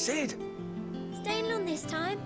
Sid! Staying on this time?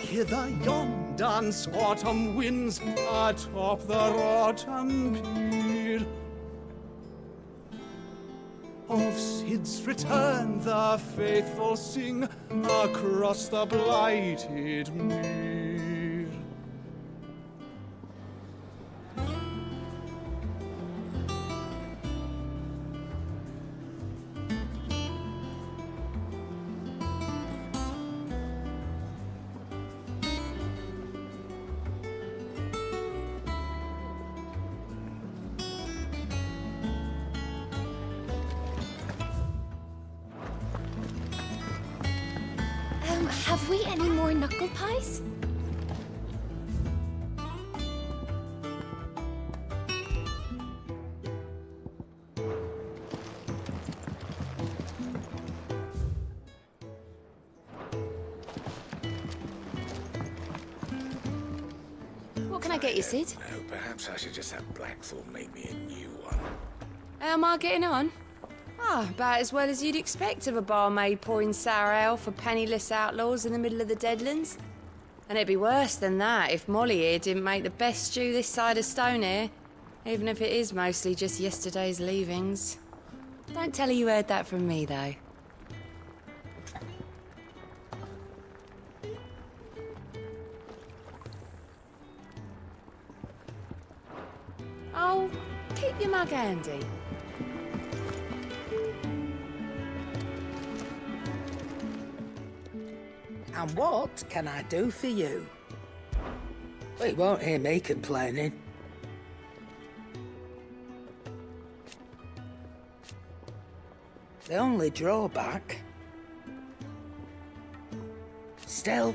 Hither yon dance autumn winds atop the rotten pier. Of Sid's return the faithful sing across the blighted mere. Have we any more knuckle pies? What can I get you, Sid? No, perhaps I should just have Blackthorn make me a new one. How am I getting on? Ah, about as well as you'd expect of a barmaid pouring sour ale for penniless outlaws in the middle of the Deadlands. And it'd be worse than that if Molly here didn't make the best stew this side of Stonehair, even if it is mostly just yesterday's leavings. Don't tell her you heard that from me, though. Oh, keep your mug handy. And what can I do for you? Well, you won't hear me complaining. The only drawback... Still...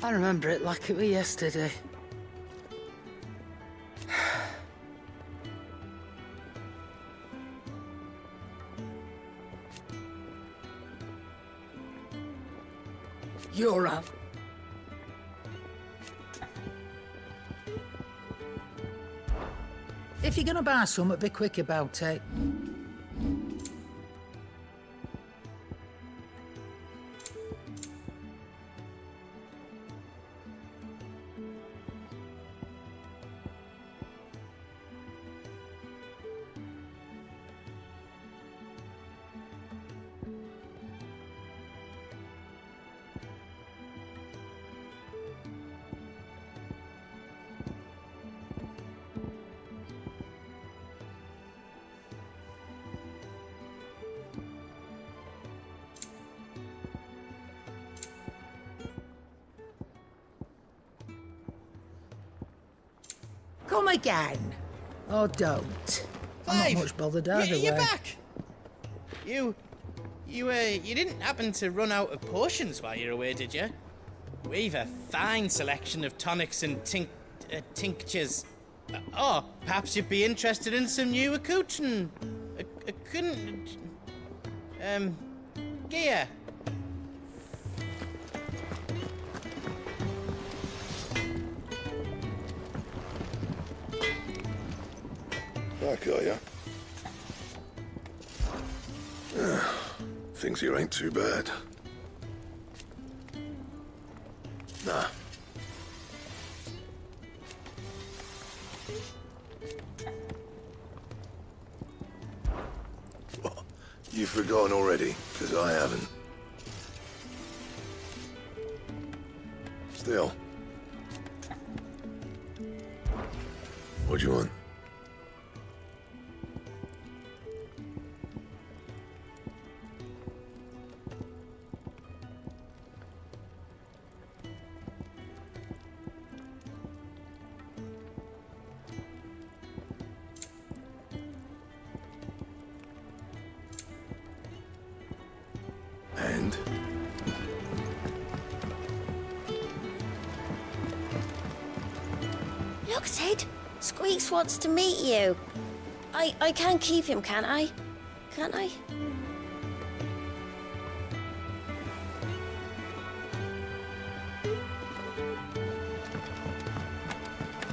I remember it like it was yesterday. You're up. If you're gonna buy something, be quick about it. Come again. Or don't. I'm Clive, not much bothered either you're way. back. You didn't happen to run out of potions while you're away, did you? We've a fine selection of tonics and tinctures. Oh, perhaps you'd be interested in some new accoutrement. Gear. Back, are ya? Things here ain't too bad. Nah. What? You've forgotten already? 'Cause I haven't. Still. What do you want? And? Look, Sid. Squeaks wants to meet you. I can keep him, can't I? Can't I?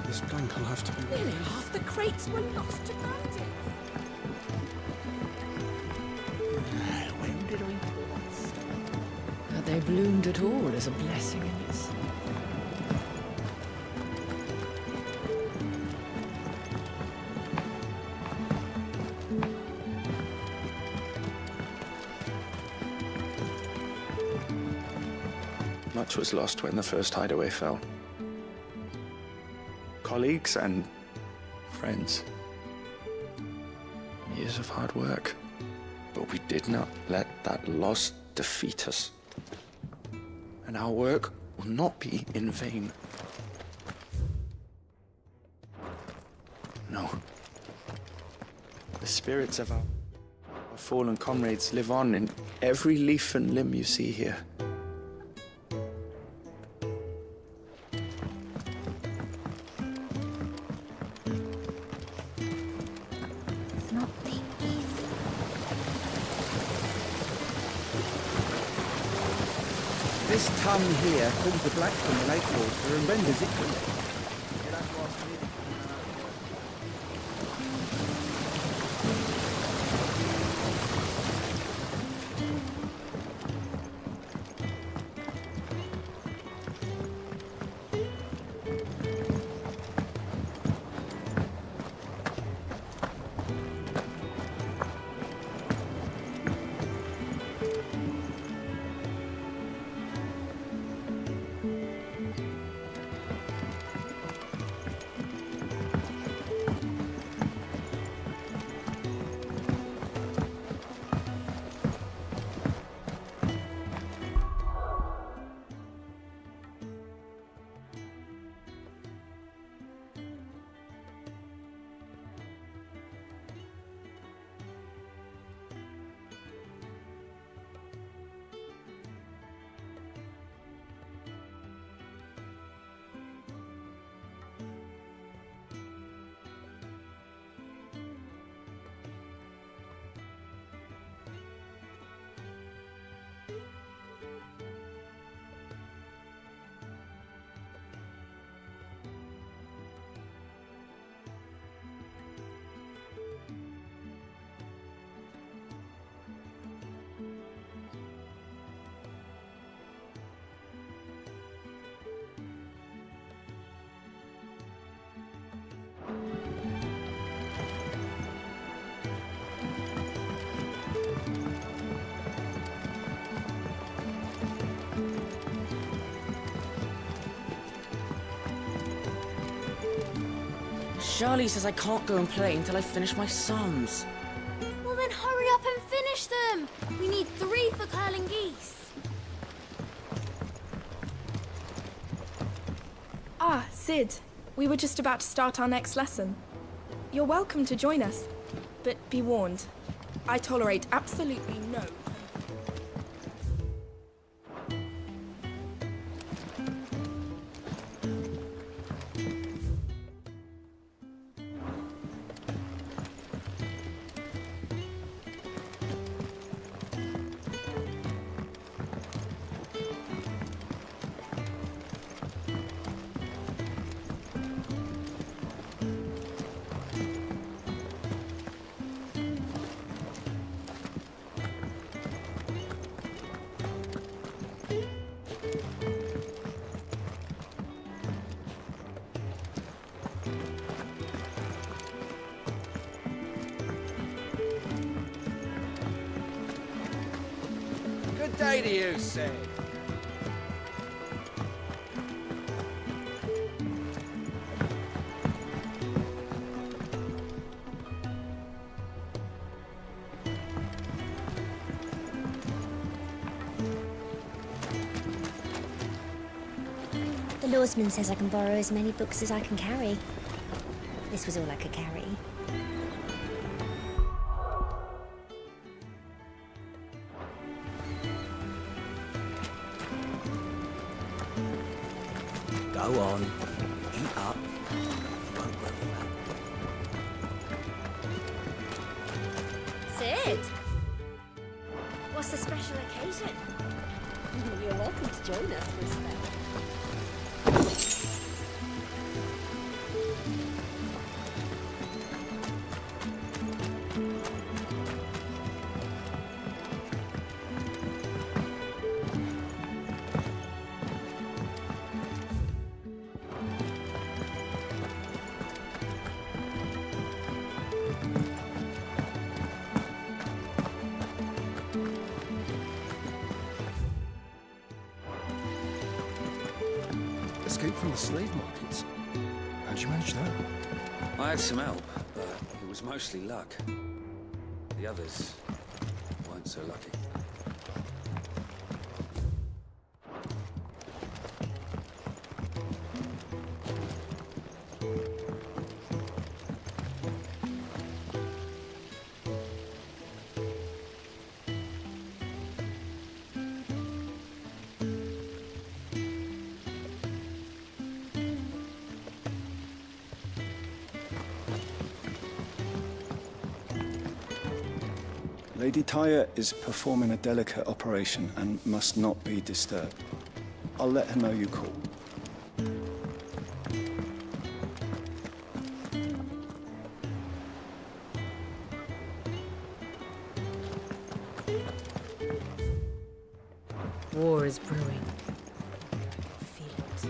This plank will have to be... Nearly half the crates were lost to bandits. When did we... That they bloomed at all is a blessing in its... Much was lost when the first hideaway fell. Colleagues and friends. Years of hard work. But we did not let that loss defeat us. And our work will not be in vain. No. The spirits of our fallen comrades live on in every leaf and limb you see here. This tongue here pulls the black from the lake water and renders it good. Charlie says I can't go and play until I finish my sums. Well then hurry up and finish them! We need 3 for curling geese. Ah, Sid. We were just about to start our next lesson. You're welcome to join us, but be warned. I tolerate absolutely no. Good day to you, Sid. The lawsman says I can borrow as many books as I can carry. This was all I could carry. Go on, eat up. Won't grow fat. Sid! What's the special occasion? You're welcome to join us, Miss Bell. Escape from the slave markets. How'd you manage that? I had some help, but it was mostly luck. The others weren't so lucky. Lady Tyre is performing a delicate operation and must not be disturbed. I'll let her know you called. War is brewing. Feel it.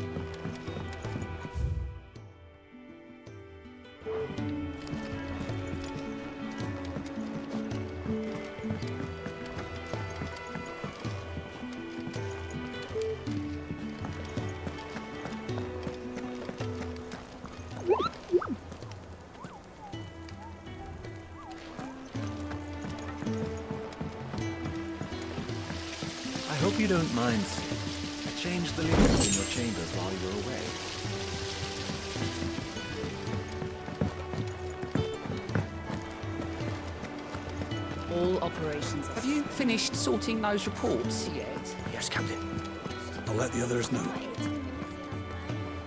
I hope you don't mind. I changed the liquids in your chambers while you were away. All operations are... Have you finished sorting those reports yet? Yes, Captain. I'll let the others know.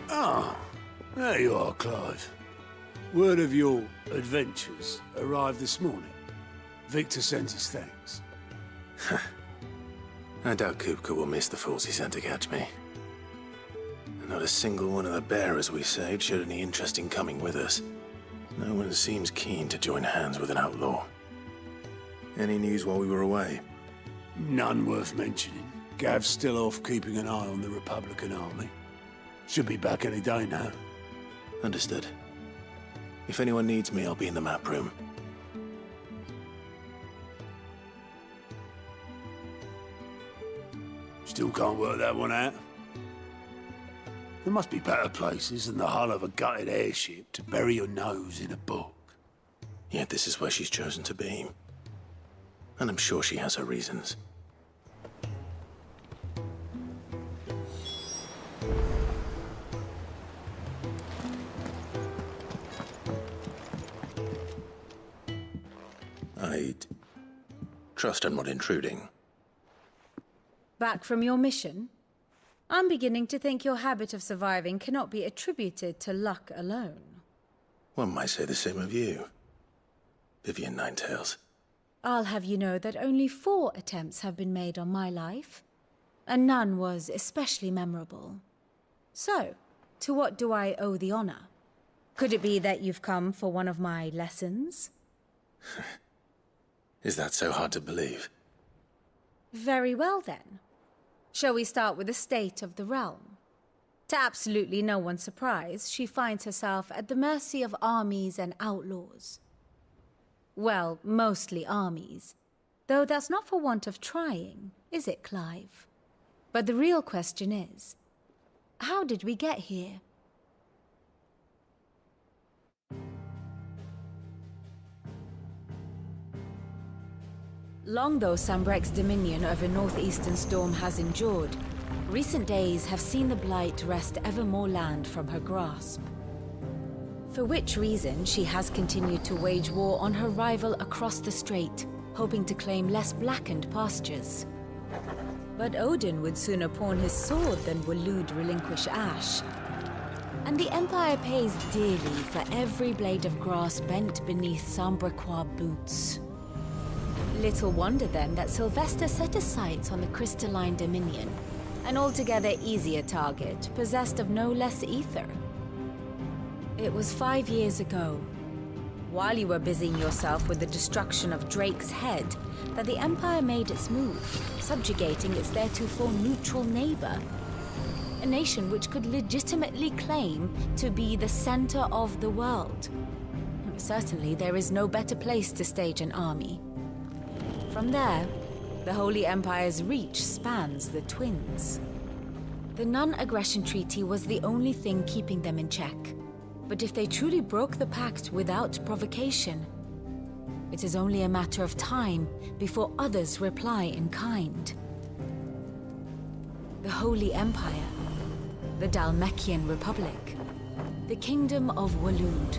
Ah, there you are, Clive. Word of your adventures arrived this morning. Victor sent his thanks. I doubt Kupka will miss the fools he sent to catch me. Not a single one of the bearers we saved showed any interest in coming with us. No one seems keen to join hands with an outlaw. Any news while we were away? None worth mentioning. Gav's still off keeping an eye on the Republican army. Should be back any day now. Understood. If anyone needs me, I'll be in the map room. Still can't work that one out. There must be better places than the hull of a gutted airship to bury your nose in a book. Yet this is where she's chosen to be. And I'm sure she has her reasons. I'd trust I'm not intruding. Back from your mission? I'm beginning to think your habit of surviving cannot be attributed to luck alone. One might say the same of you, Vivian Ninetails. I'll have you know that only 4 attempts have been made on my life, and none was especially memorable. So, to what do I owe the honor? Could it be that you've come for one of my lessons? Is that so hard to believe? Very well then. Shall we start with the state of the realm? To absolutely no one's surprise, she finds herself at the mercy of armies and outlaws. Well, mostly armies. Though that's not for want of trying, is it, Clive? But the real question is, how did we get here? Long though Sambrek's dominion over northeastern Storm has endured, recent days have seen the Blight wrest ever more land from her grasp. For which reason, she has continued to wage war on her rival across the strait, hoping to claim less blackened pastures. But Odin would sooner pawn his sword than Waloed relinquish Ash. And the Empire pays dearly for every blade of grass bent beneath Sambrequois boots. Little wonder then that Sylvester set his sights on the crystalline dominion, an altogether easier target, possessed of no less ether. It was 5 years ago, while you were busying yourself with the destruction of Drake's head, that the Empire made its move, subjugating its theretofore neutral neighbor. A nation which could legitimately claim to be the center of the world. Certainly, there is no better place to stage an army. From there, the Holy Empire's reach spans the Twins. The non-aggression treaty was the only thing keeping them in check. But if they truly broke the pact without provocation, it is only a matter of time before others reply in kind. The Holy Empire, the Dhalmekian Republic, the Kingdom of Waloed,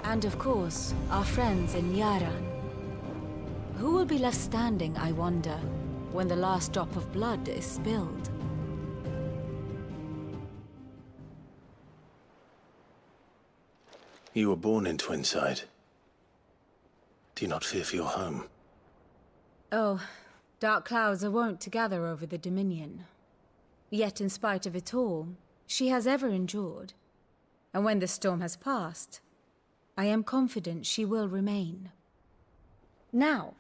and of course, our friends in Yaran. Who will be left standing, I wonder, when the last drop of blood is spilled? You were born in Twinside. Do you not fear for your home? Oh, dark clouds are wont to gather over the Dominion. Yet in spite of it all, she has ever endured. And when the storm has passed, I am confident she will remain. Now,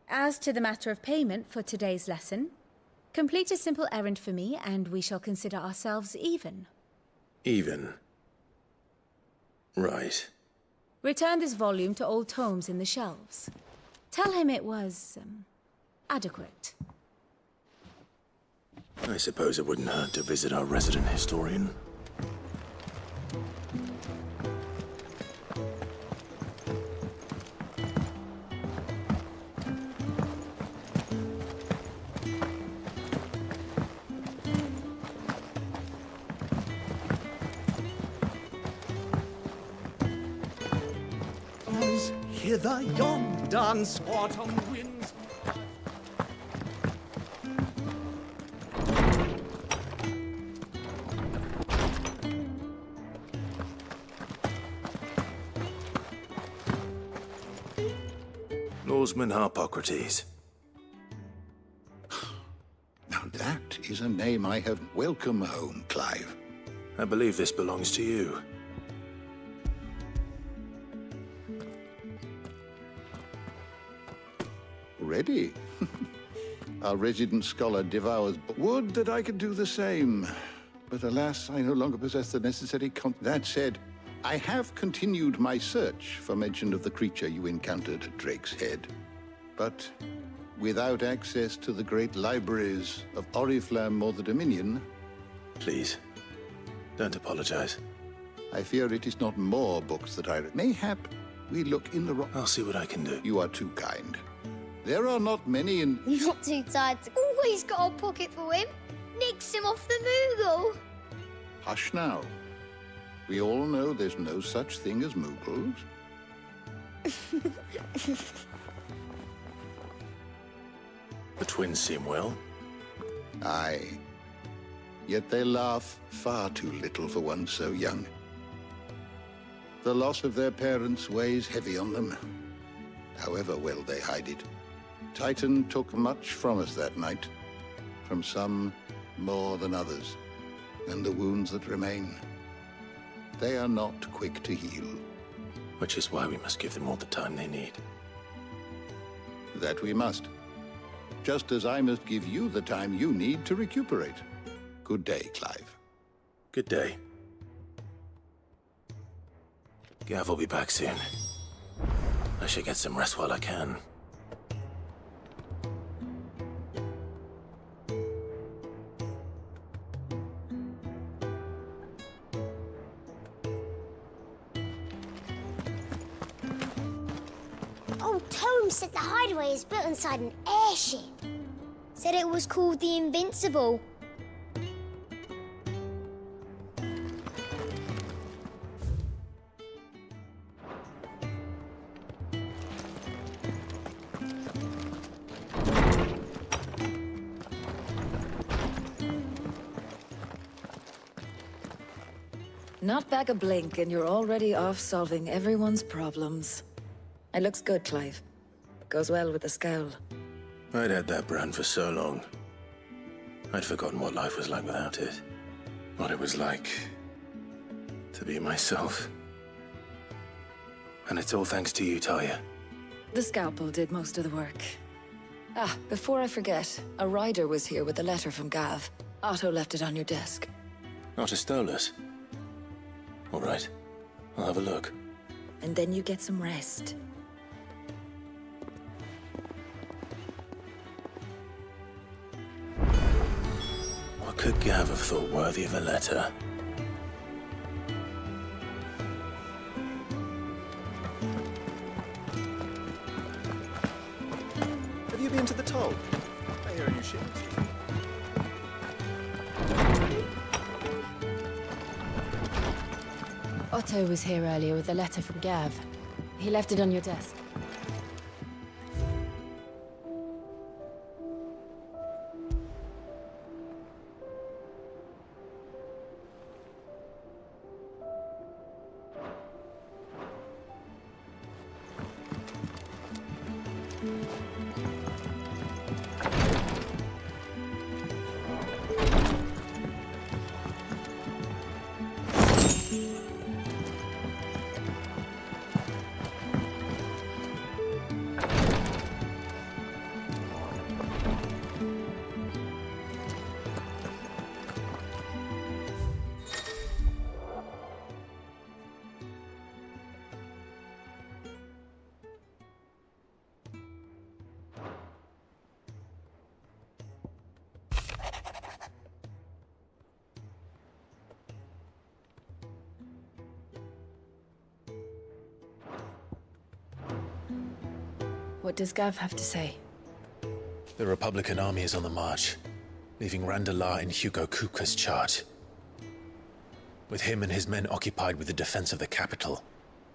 as to the matter of payment for today's lesson, complete a simple errand for me and we shall consider ourselves even. Even? Right. Return this volume to old tomes in the shelves. Tell him it was, adequate. I suppose it wouldn't hurt to visit our resident historian. Hither yon dance autumn winds. Lawsman Harpocrates. Now that is a name I have welcome home, Clive. I believe this belongs to you. Ready? Our resident scholar devours. Would that I could do the same. But alas, I no longer possess the necessary That said, I have continued my search for mention of the creature you encountered at Drake's Head. But without access to the great libraries of Oriflamme or the Dominion... Please, Don't apologize. I fear it is not more books that I read. Mayhap we look in the wrong... I'll see what I can do. You are too kind. There are not many in... Not too tired to always got a pocket for him. Nicks him off the Moogle. Hush now. We all know there's no such thing as Moogles. The twins seem well. Aye. Yet they laugh far too little for one so young. The loss of their parents weighs heavy on them, however well they hide it. Titan took much from us that night, from some more than others, and the wounds that remain, they are not quick to heal. Which is why we must give them all the time they need. That we must. Just as I must give you the time you need to recuperate. Good day, Clive. Good day. Gav will be back soon. I should get some rest while I can. Old Tome said the hideaway is built inside an airship. Said it was called the Invincible. Not back a blink and you're already off solving everyone's problems. It looks good, Clive. Goes well with the scowl. I'd had that brand for so long. I'd forgotten what life was like without it. What it was like to be myself. And it's all thanks to you, Talia. The scalpel did most of the work. Ah, before I forget, a rider was here with a letter from Gav. Otto left it on your desk. Not stole us. All right, I'll have a look. And then you get some rest. What could Gav have thought worthy of a letter? Have you been to the toll? I hear a new ship. Otto was here earlier with a letter from Gav. He left it on your desk. What does Gav have to say? The Republican army is on the march, leaving Randalar in Hugo Kuka's charge. With him and his men occupied with the defense of the capital,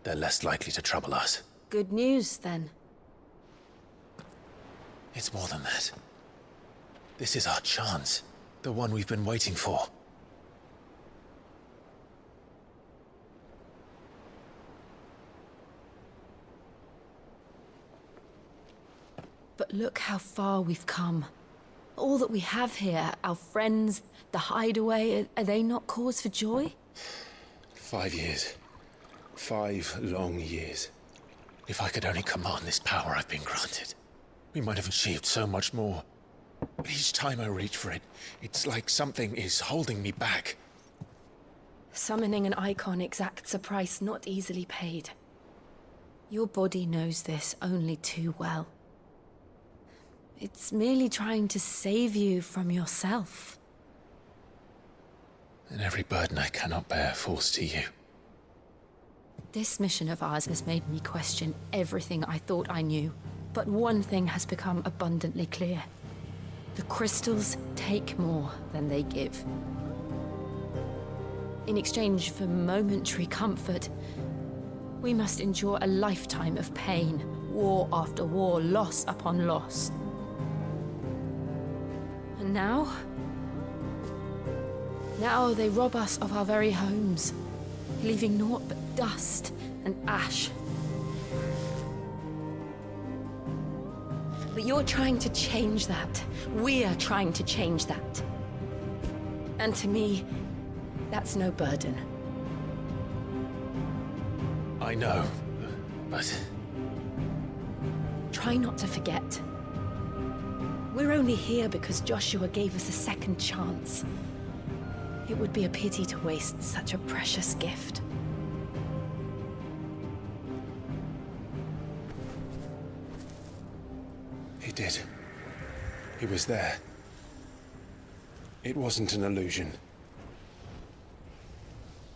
they're less likely to trouble us. Good news, then. It's more than that. This is our chance, the one we've been waiting for. But look how far we've come. All that we have here, our friends, the hideaway, are they not cause for joy? 5 years. 5 long years. If I could only command this power I've been granted, we might have achieved so much more. But each time I reach for it, it's like something is holding me back. Summoning an icon exacts a price not easily paid. Your body knows this only too well. It's merely trying to save you from yourself. and every burden I cannot bear falls to you. This mission of ours has made me question everything I thought I knew. But one thing has become abundantly clear. The crystals take more than they give. In exchange for momentary comfort, we must endure a lifetime of pain, war after war, loss upon loss. And now they rob us of our very homes, leaving naught but dust and ash. But you're trying to change that. We're trying to change that. And to me, that's no burden. I know, but... Try not to forget. We're only here because Joshua gave us a second chance. It would be a pity to waste such a precious gift. He did. He was there. It wasn't an illusion.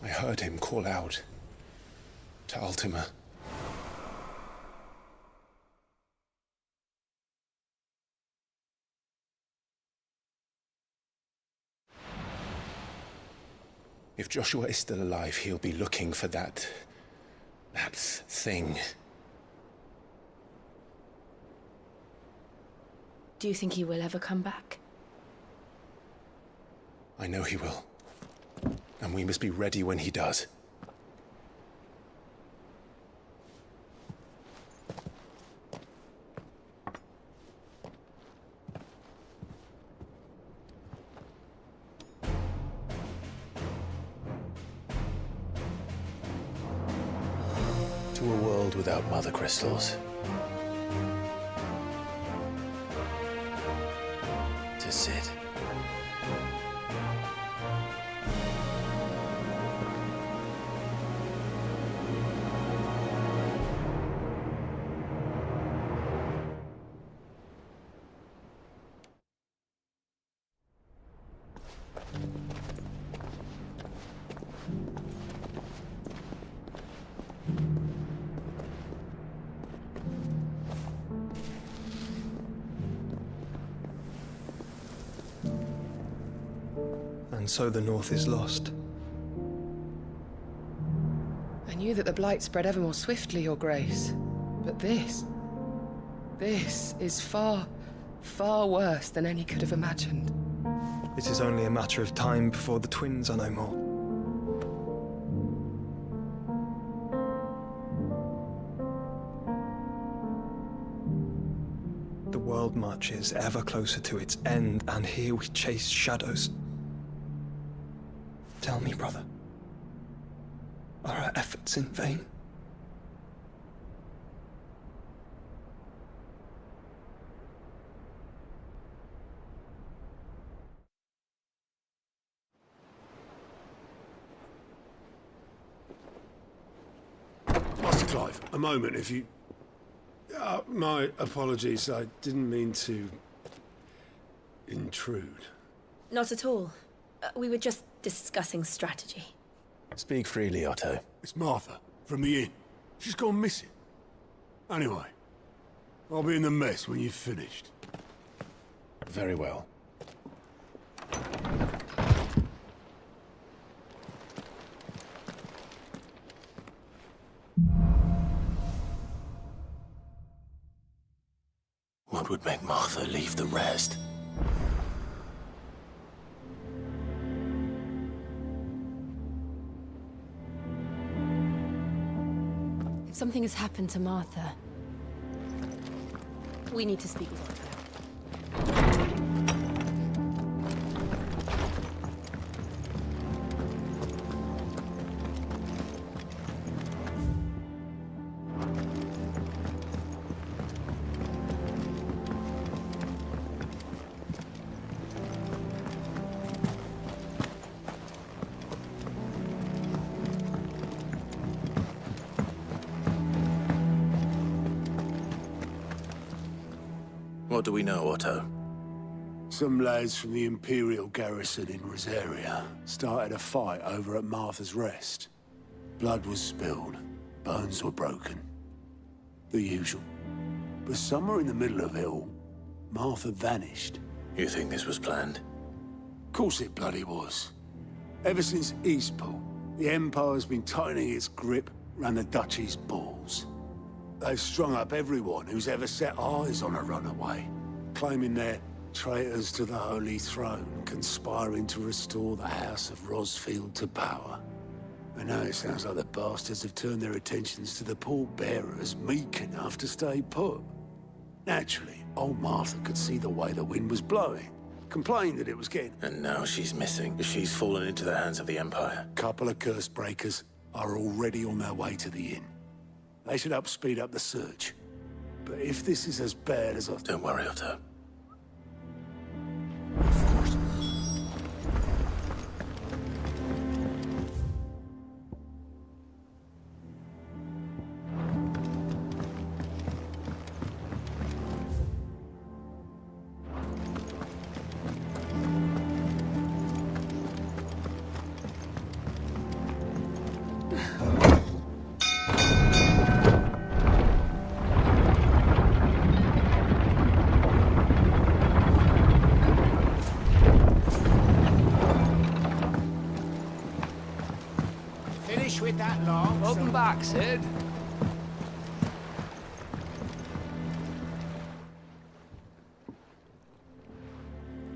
I heard him call out to Ultima. If Joshua is still alive, he'll be looking for that thing. Do you think he will ever come back? I know he will. And we must be ready when he does. To a world without mother crystals. To Sid. And so the North is lost. I knew that the Blight spread ever more swiftly, Your Grace. But this is far, far worse than any could have imagined. It is only a matter of time before the twins are no more. The world marches ever closer to its end, and here we chase shadows. Tell me, brother, are our efforts in vain? Master Clive, a moment, if you... my apologies, I didn't mean to... intrude. Not at all. We were just discussing strategy. Speak freely, Otto. It's Martha, from the inn. She's gone missing. Anyway, I'll be in the mess when you've finished. Very well. What would make Martha leave the rest? If something has happened to Martha, we need to speak with Otto. What do we know, Otto? Some lads from the Imperial garrison in Rosaria started a fight over at Martha's Rest. Blood was spilled, bones were broken. The usual. But somewhere in the middle of it all, Martha vanished. You think this was planned? Of course it bloody was. Ever since Eastpool, the Empire's been tightening its grip around the Duchy's balls. They've strung up everyone who's ever set eyes on a runaway, claiming they're traitors to the Holy Throne, conspiring to restore the House of Rosfield to power. And now it sounds like the bastards have turned their attentions to the pallbearers meek enough to stay put. Naturally, old Martha could see the way the wind was blowing, complained that it was getting... And now she's missing. She's fallen into the hands of the Empire. Couple of curse breakers are already on their way to the inn. They should help speed up the search. But if this is as bad as I... Don't worry, Otto. With that long. Welcome back, Sid.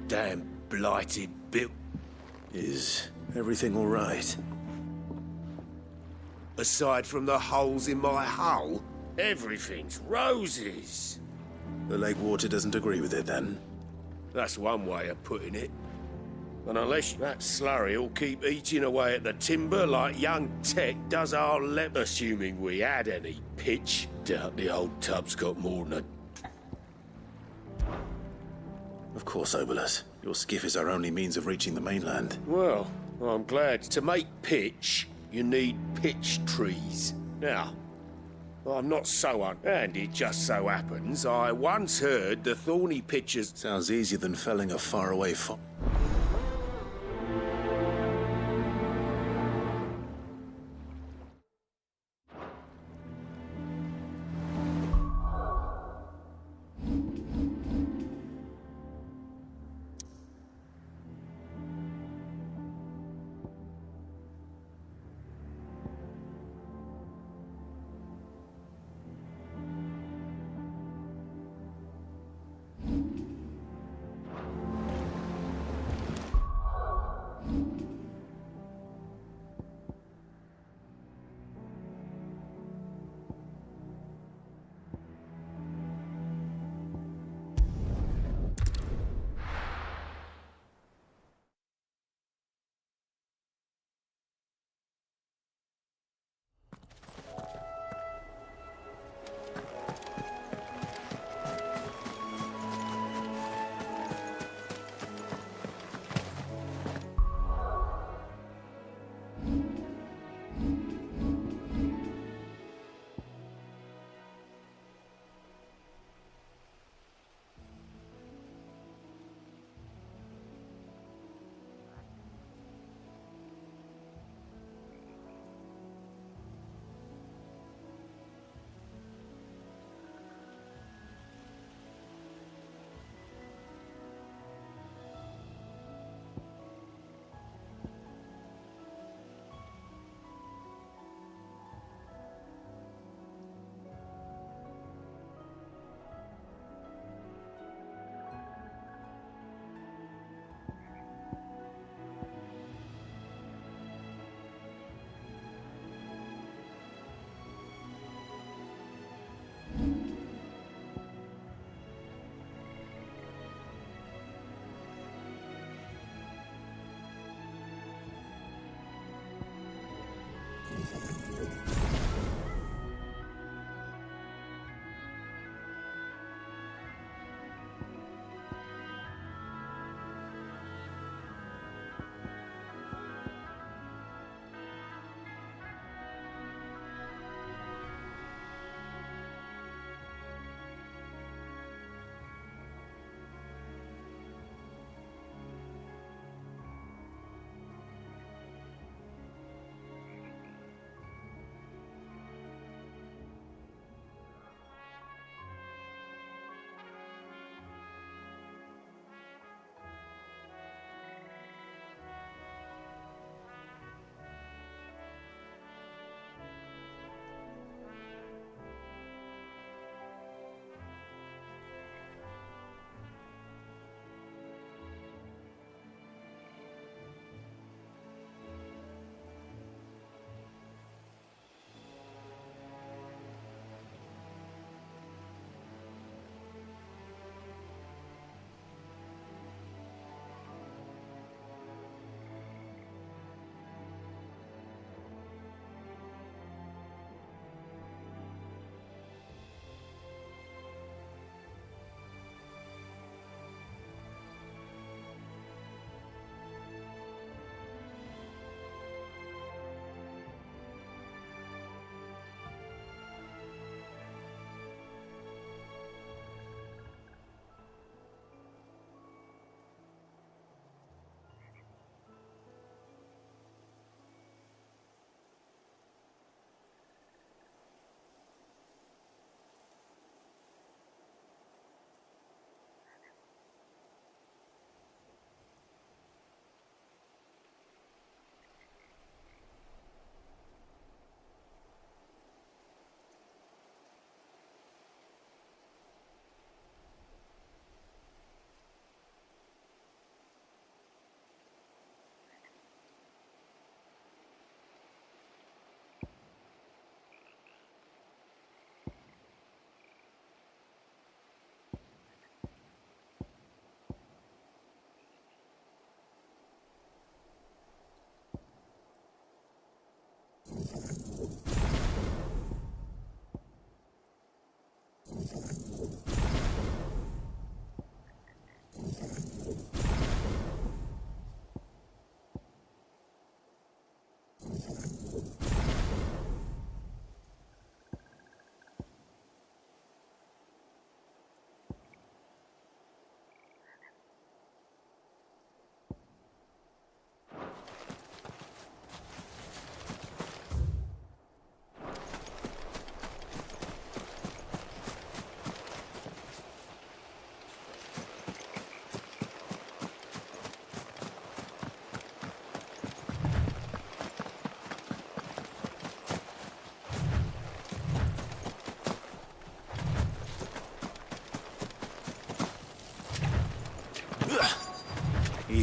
Damn blighted Bill. Is everything all right? Aside from the holes in my hull, everything's roses. The lake water doesn't agree with it, then? That's one way of putting it. And unless that slurry will keep eating away at the timber like young Tech does our assuming we had any pitch, doubt the old tub's got more than a... Of course, Obolus. Your skiff is our only means of reaching the mainland. Well, I'm glad. To make pitch, you need pitch trees. Now, I'm not so and it just so happens I once heard the thorny pitchers... Sounds easier than felling a faraway fox.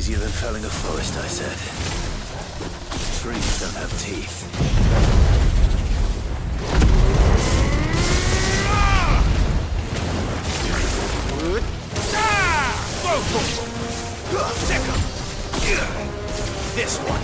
easier than felling a forest, I said. Trees don't have teeth. This one.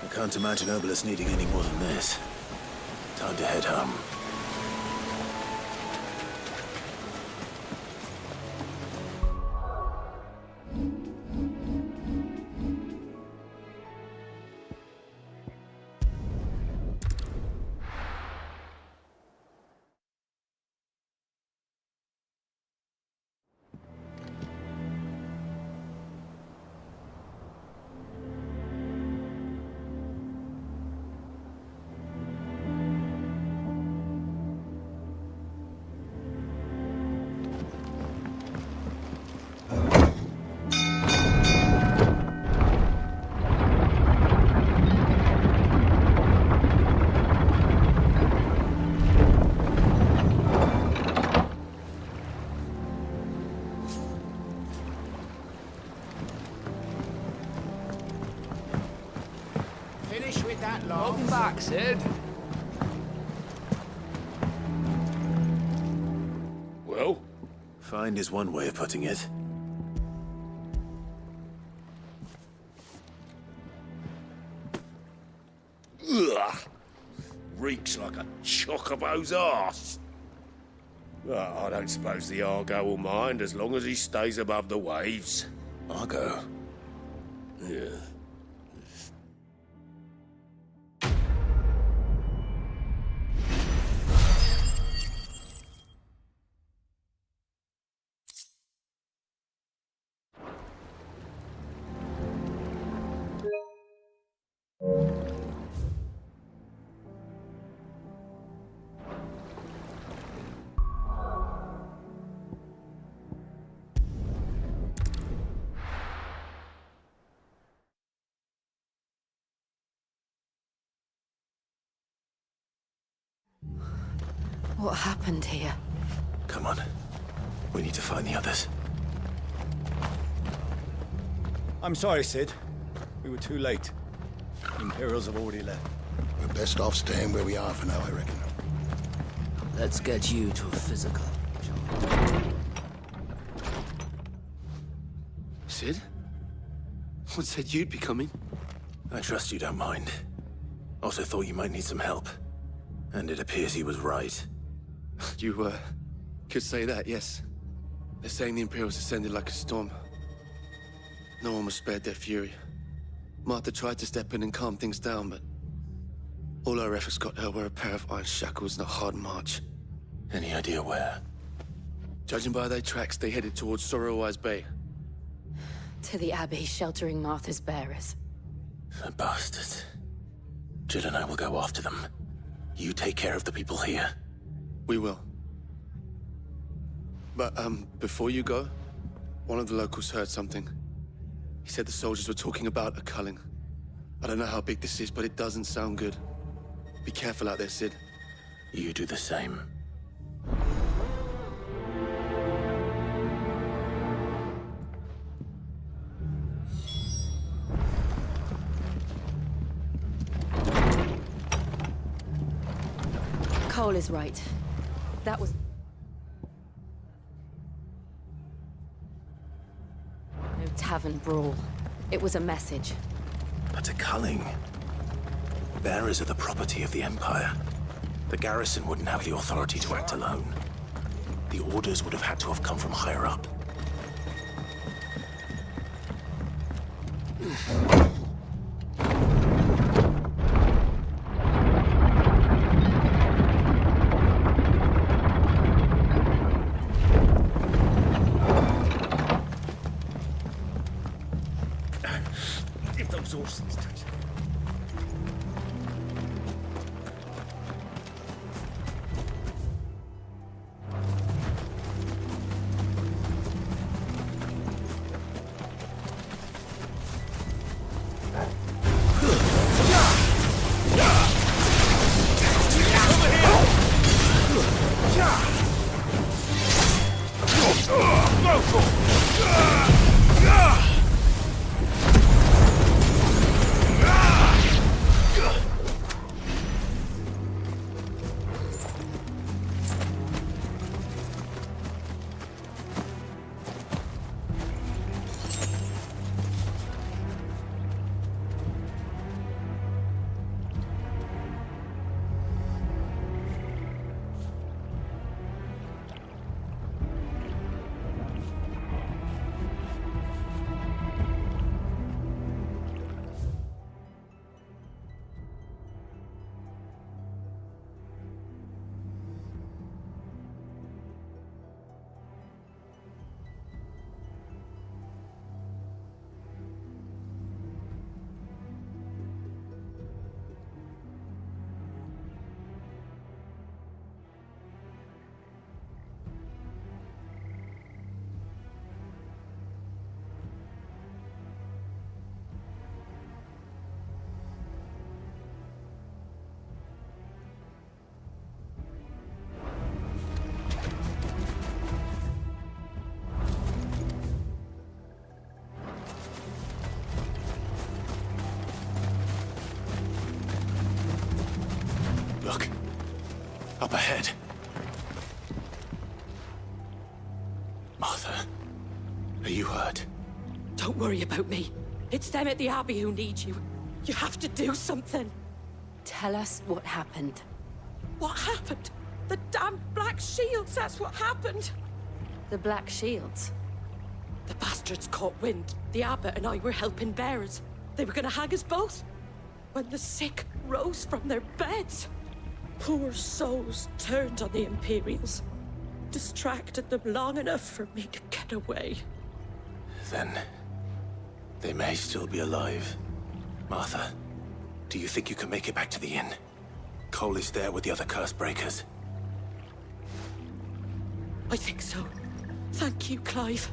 I can't imagine Obelisk needing any more than this. Time to head home. Finish with that lot. Welcome back, Sid. Well? Find is one way of putting it. Ugh! Reeks like a chocobo's arse. Well, I don't suppose the Argo will mind as long as he stays above the waves. Argo? Yeah. What happened here? Come on. We need to find the others. I'm sorry, Sid. We were too late. The Imperials have already left. We're best off staying where we are for now, I reckon. Let's get you to a physical. Sid? What said you'd be coming? I trust you don't mind. Also thought you might need some help. And it appears he was right. You, could say that, yes. They're saying the Imperials ascended like a storm. No one was spared their fury. Martha tried to step in and calm things down, but all our efforts got her were a pair of iron shackles and a hard march. Any idea where? Judging by their tracks, they headed towards Sorrowwise Bay. To the Abbey sheltering Martha's bearers. The bastards. Jill and I will go after them. You take care of the people here. We will. But, before you go, one of the locals heard something. He said the soldiers were talking about a culling. I don't know how big this is, but it doesn't sound good. Be careful out there, Sid. You do the same. Cole is right. That was... no tavern brawl. It was a message. But a culling. Bearers are the property of the Empire. The garrison wouldn't have the authority to act alone. The orders would have had to have come from higher up. If those horses touch Look. Up ahead. Martha, are you hurt? Don't worry about me. It's them at the Abbey who need you. You have to do something. Tell us what happened. What happened? The damn Black Shields, that's what happened. The Black Shields? The bastards caught wind. The Abbot and I were helping bearers. They were gonna hang us both. When the sick rose from their beds, poor souls turned on the Imperials. Distracted them long enough for me to get away. Then they may still be alive. Martha, do you think you can make it back to the inn? Cole is there with the other curse breakers. I think so. Thank you, Clive.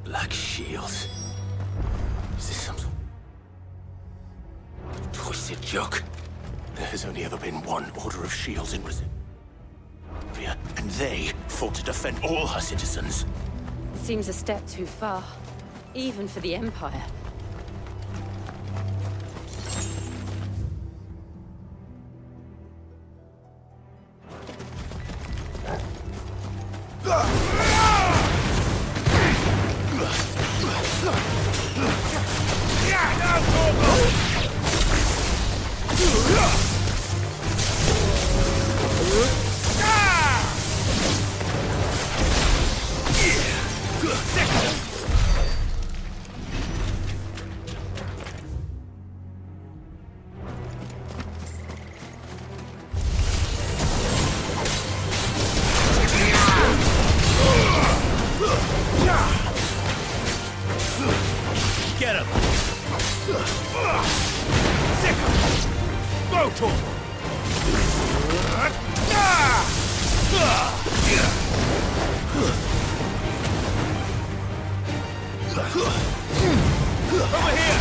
Black Shields. Is this some twisted joke? There has only ever been one Order of Shields in Resivia, and they fought to defend all her citizens. Seems a step too far, even for the Empire. Get him! Stick him! Go to him! Over here!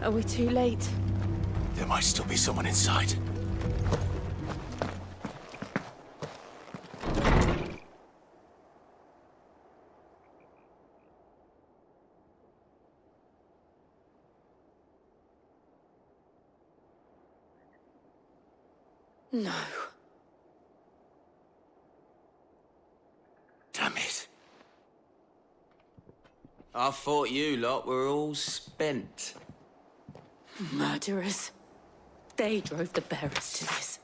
Are we too late? There might still be someone inside. No. Damn it. I thought you lot were all spent. Murderers. They drove the bearers to this.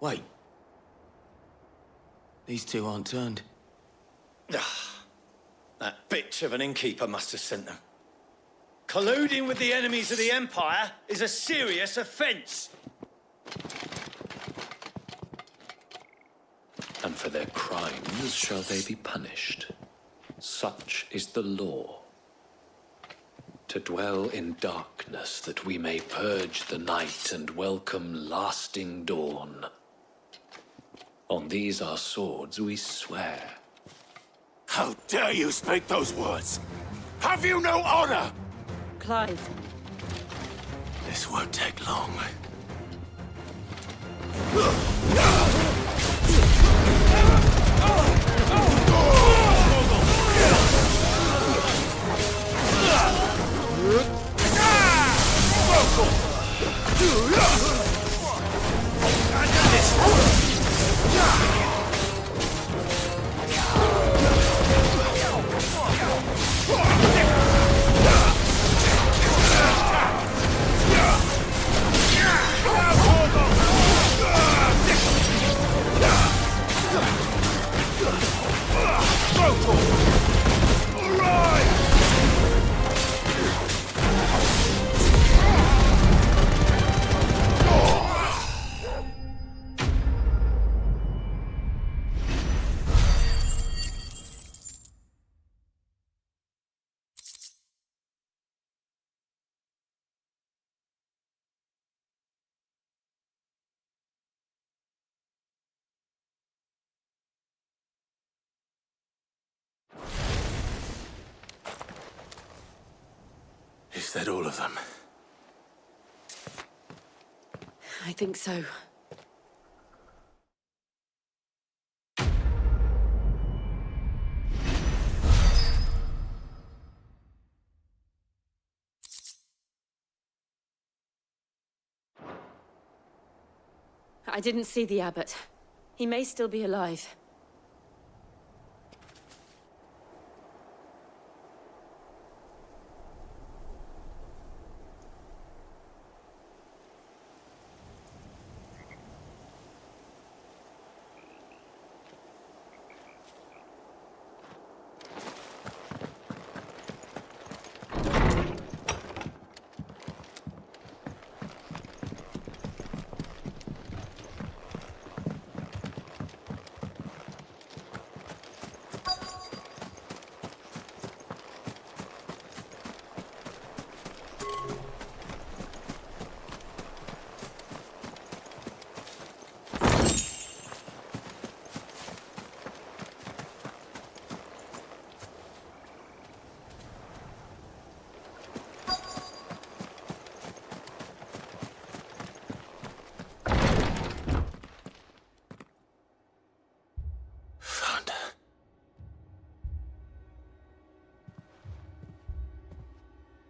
Wait. These two aren't turned. That bitch of an innkeeper must have sent them. Colluding with the enemies of the Empire is a serious offence. And for their crimes shall they be punished. Such is the law. To dwell in darkness that we may purge the night and welcome lasting dawn. On these our swords we swear. How dare you speak those words? Have you no honor? Clive. This won't take long. Is that all of them? I think so. I didn't see the abbot. He may still be alive.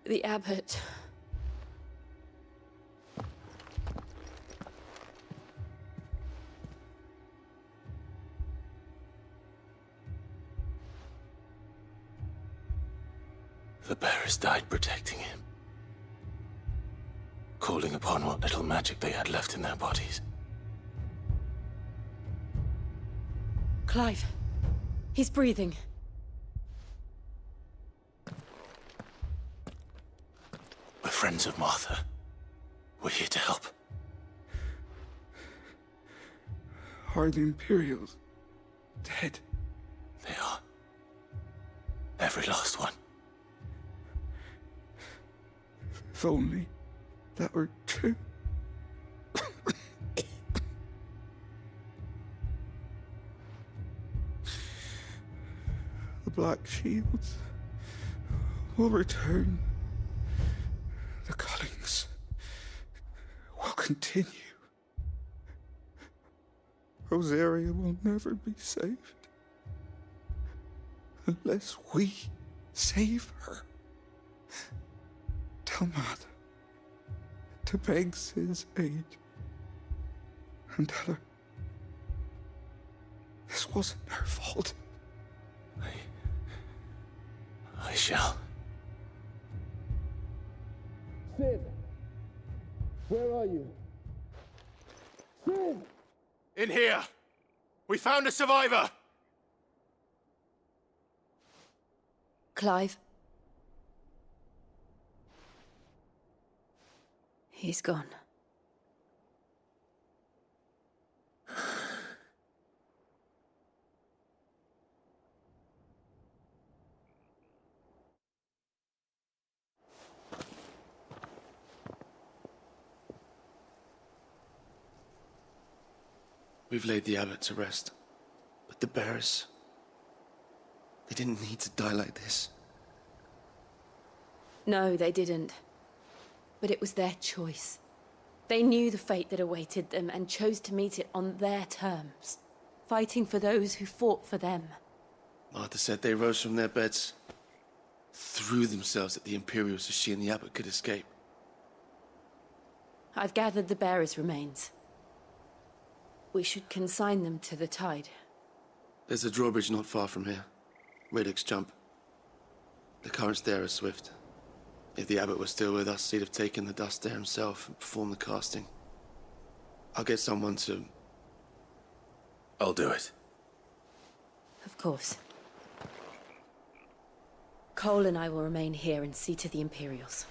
The abbot. The bearers died protecting him. Calling upon what little magic they had left in their bodies. Clive. He's breathing. We're friends of Martha. We're here to help. Are the Imperials dead? They are. Every last one. If only that were true. The Black Shields will return The cullings will continue. Rosaria will never be saved unless we save her. Tell Mother to beg Sid's aid and tell her this wasn't her fault. I shall. Sid! Where are you? Sid! In here! We found a survivor! Clive. He's gone. We've laid the abbot to rest. But the bearers... they didn't need to die like this. No, they didn't. But it was their choice. They knew the fate that awaited them and chose to meet it on their terms, fighting for those who fought for them. Martha said they rose from their beds, threw themselves at the Imperials so she and the abbot could escape. I've gathered the bearers' remains. We should consign them to the tide. There's a drawbridge not far from here. Radix jump. The currents there are swift. If the abbot was still with us, he'd have taken the dust there himself and performed the casting. I'll get someone to... I'll do it. Of course. Cole and I will remain here and see to the Imperials.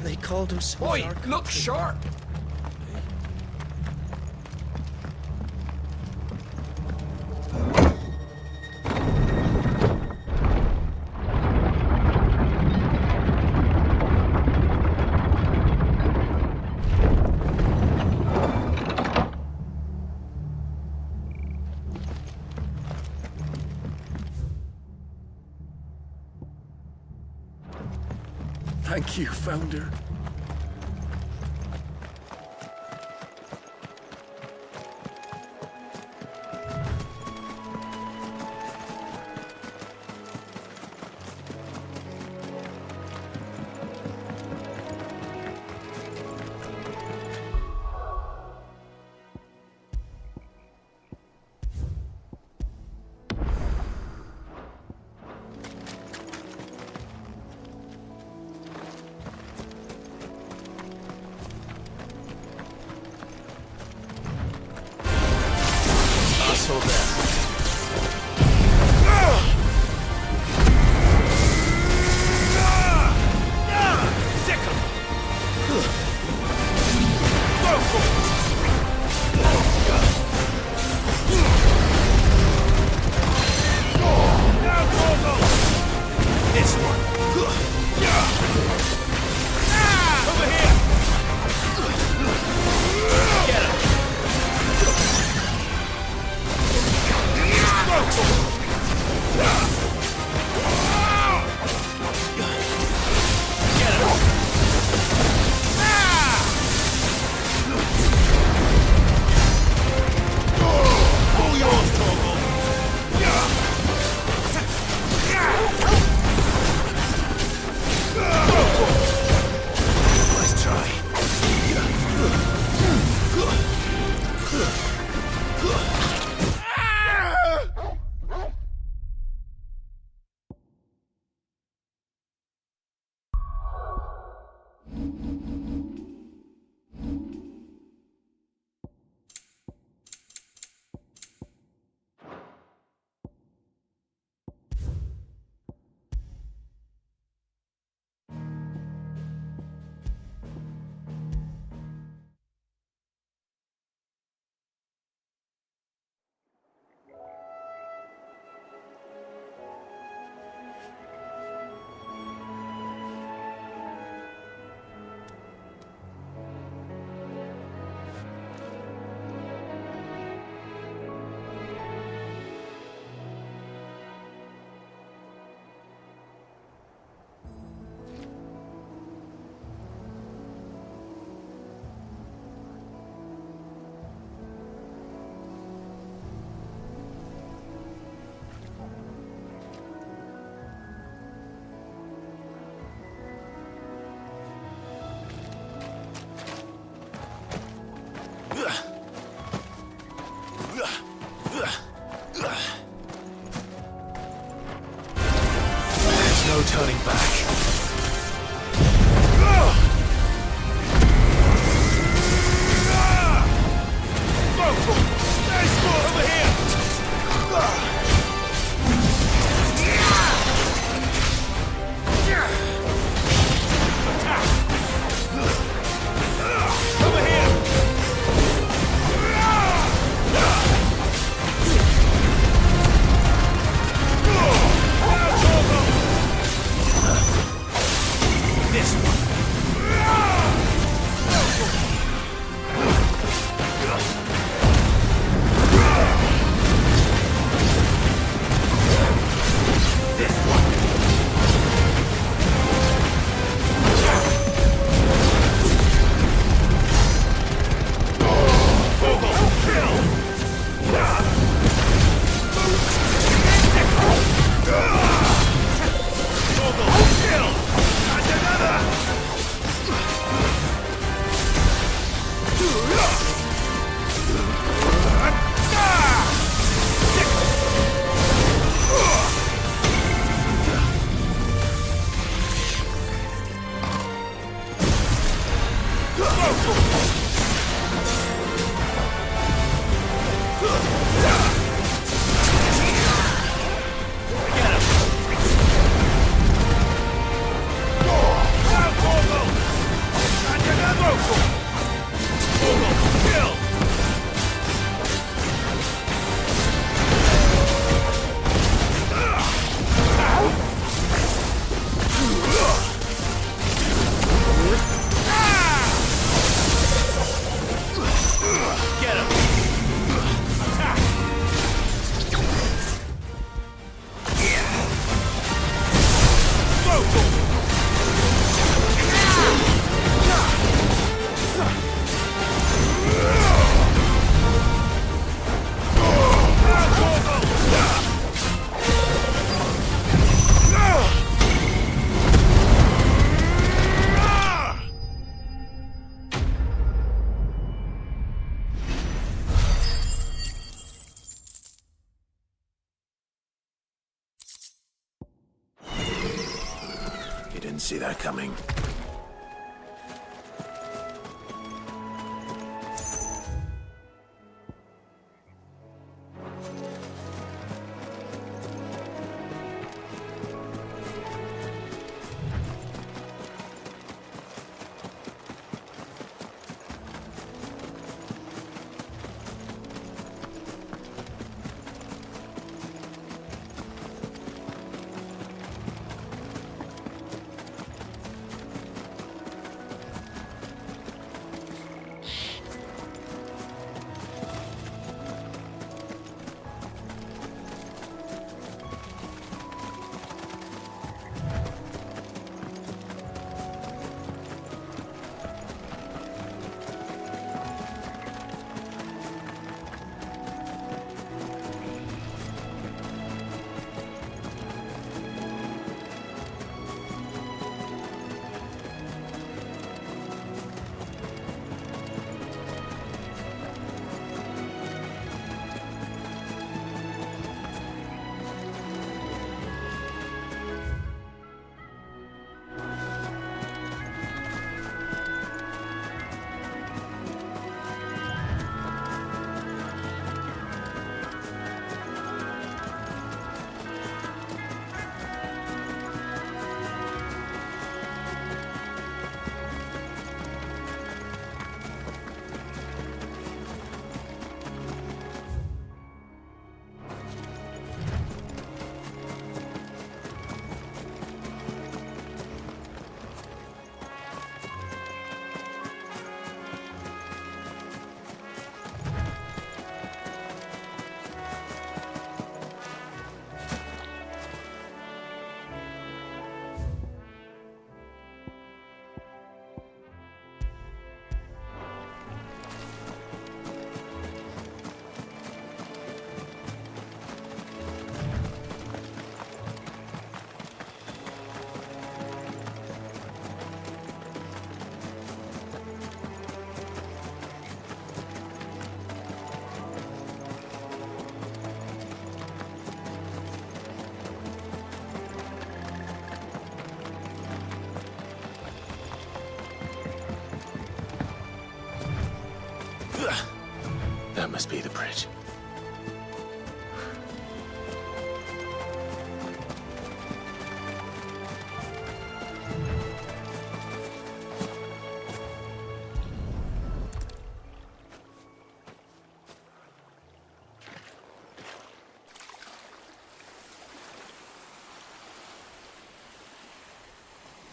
They called him Oi, look sharp! Thank you, Founder. No turning back. Over here! Over here! This one. see that coming. That must be the bridge.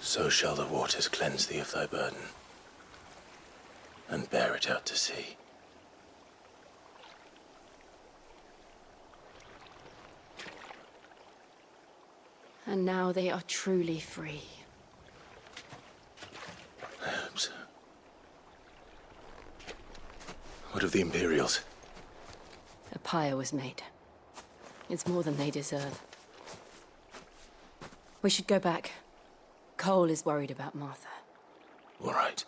So shall the waters cleanse thee of thy burden, and bear it out to sea. And now they are truly free. I hope so. What of the Imperials? A pyre was made. It's more than they deserve. We should go back. Cole is worried about Martha. All right.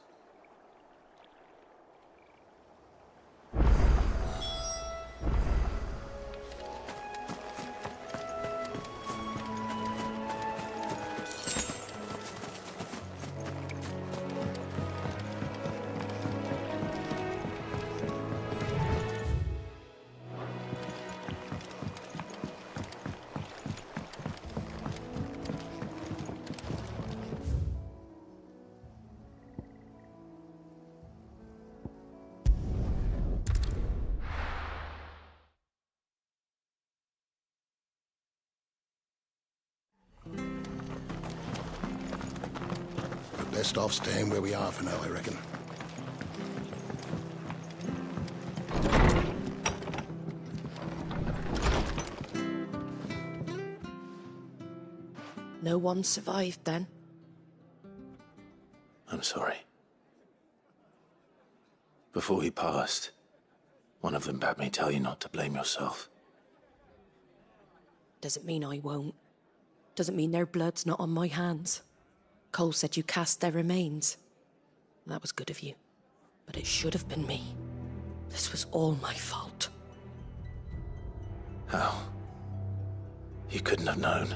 Best off staying where we are for now, I reckon. No one survived then? I'm sorry. Before he passed, one of them bade me tell you not to blame yourself. Doesn't mean I won't. Doesn't mean their blood's not on my hands. Cole said you cast their remains. That was good of you. But it should have been me. This was all my fault. How? You couldn't have known.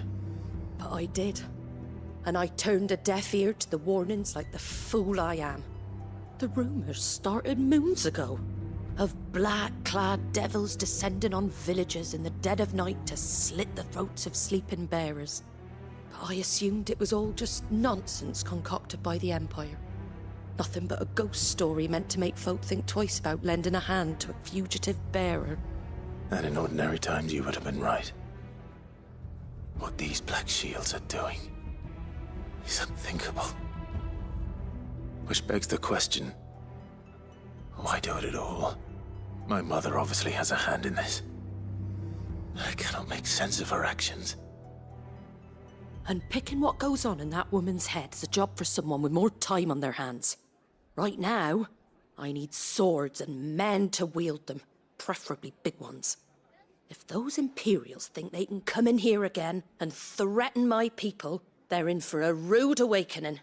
But I did. and I turned a deaf ear to the warnings like the fool I am. The rumours started moons ago of black-clad devils descending on villages in the dead of night to slit the throats of sleeping bearers. But I assumed it was all just nonsense concocted by the Empire. Nothing but a ghost story meant to make folk think twice about lending a hand to a fugitive bearer. And in ordinary times, you would have been right. What these Black Shields are doing is unthinkable. Which begs the question, why do it at all? My mother obviously has a hand in this. I cannot make sense of her actions. Unpicking what goes on in that woman's head is a job for someone with more time on their hands. Right now, I need swords and men to wield them, preferably big ones. If those Imperials think they can come in here again and threaten my people, they're in for a rude awakening.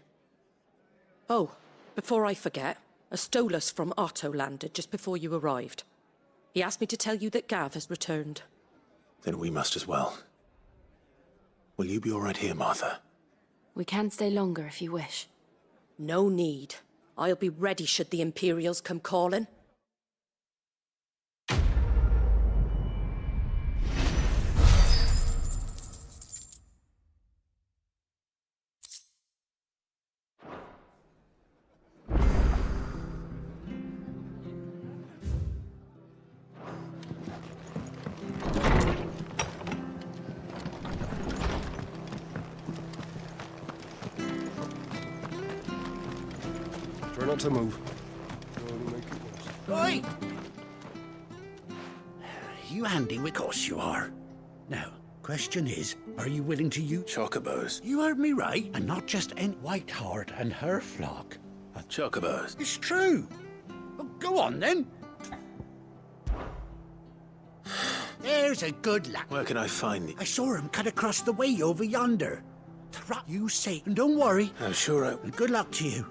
Oh, before I forget, a Stolas from Otto landed just before you arrived. He asked me to tell you that Gav has returned. Then we must as well. Will you be all right here, Martha? We can stay longer if you wish. No need. I'll be ready should the Imperials come calling. Try not to move. Oi! You handy? Of course you are. Now, question is, are you willing to use... Chocobos. You heard me right, and not just any Whiteheart and her flock. Chocobos. It's true. Well, go on, then. There's a good lad. Where can I find the... I saw him cut across the way over yonder. You say, and don't worry. I'm sure I... And good luck to you.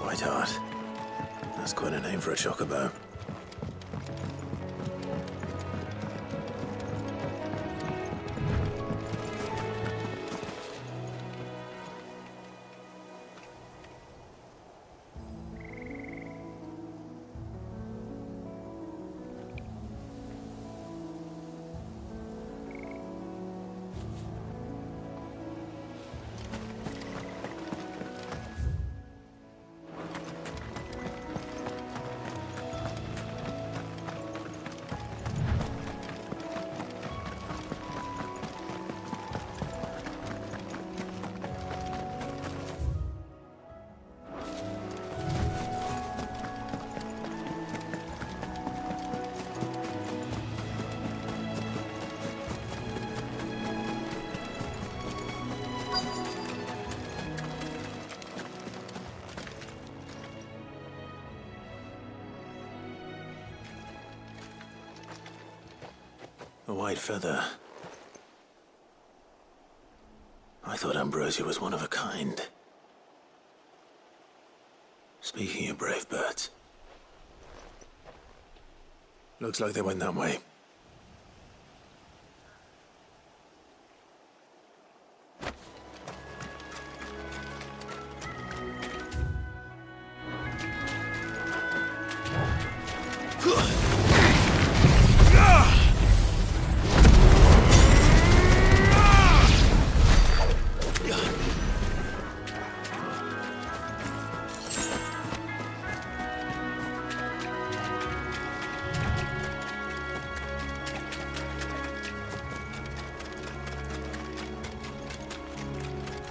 Whiteheart. That's quite a name for a chocobo. A white feather. I thought Ambrosia was one of a kind. Speaking of brave birds. Looks like they went that way.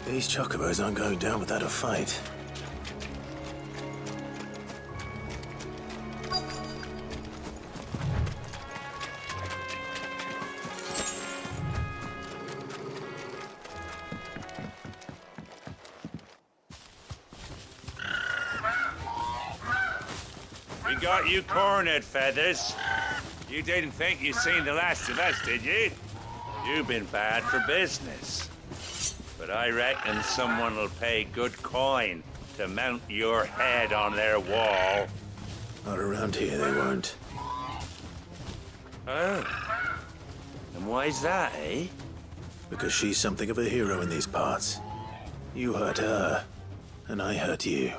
These chocobos aren't going down without a fight. We got you cornered, Feathers. You didn't think you'd seen the last of us, did you? You've been bad for business. But I reckon someone will pay good coin to mount your head on their wall. Not around here, they won't. Oh. And why's that, eh? Because she's something of a hero in these parts. You hurt her, and I hurt you.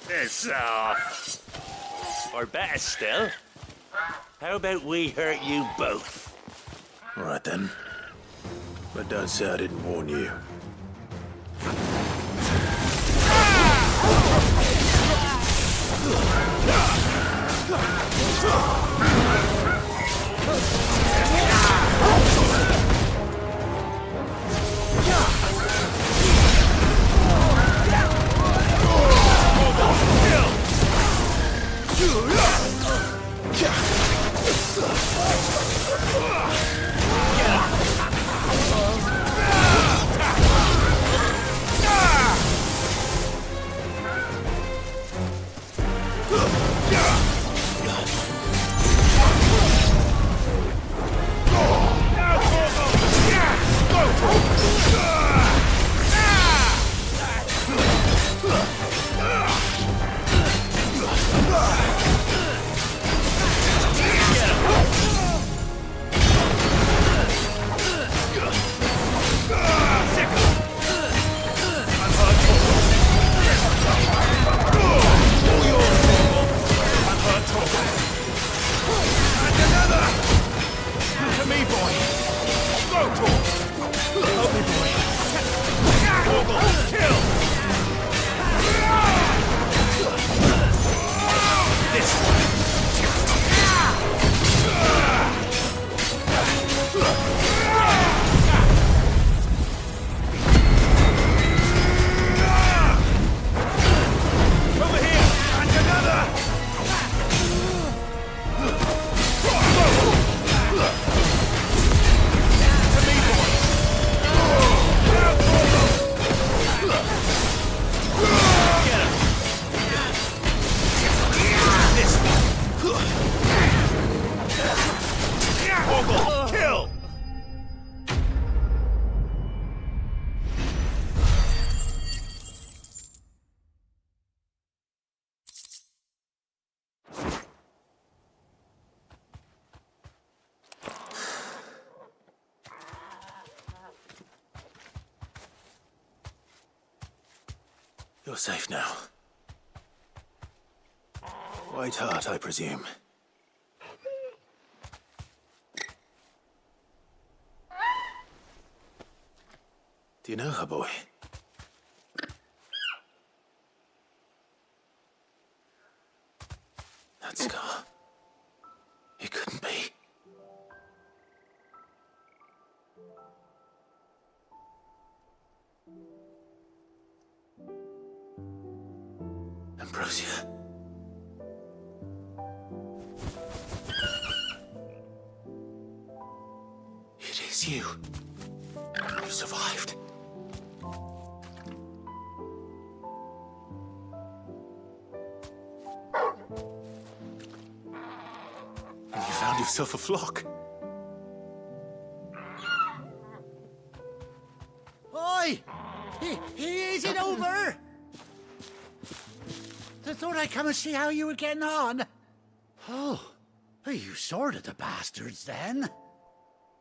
Piss off. Or better still, how about we hurt you both? All right then. But don't say I didn't warn you. You're safe now. White Hart, I presume. Do you know her, boy? That scar. It couldn't be. Ambrosia. It is you. You survived. And you found yourself a flock. Oi! Is it over? I thought I'd come and see how you were getting on. Oh, you sorted the bastards then.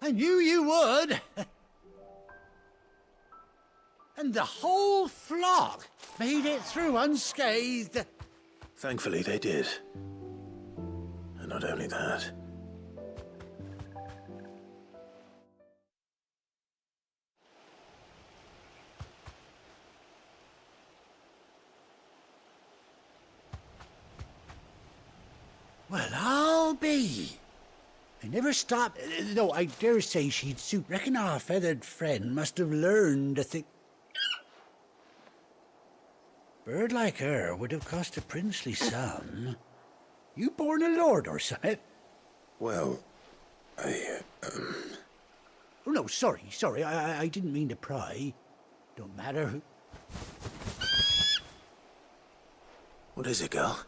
I knew you would. And the whole flock made it through unscathed. Thankfully, they did. And not only that. Well, I'll be. I never stopped. Though I dare say she'd suit. Reckon our feathered friend must have learned to think. Bird like her would have cost a princely sum. You born a lord or something? Well, Oh, no, sorry. I didn't mean to pry. Don't matter who. What is it, girl?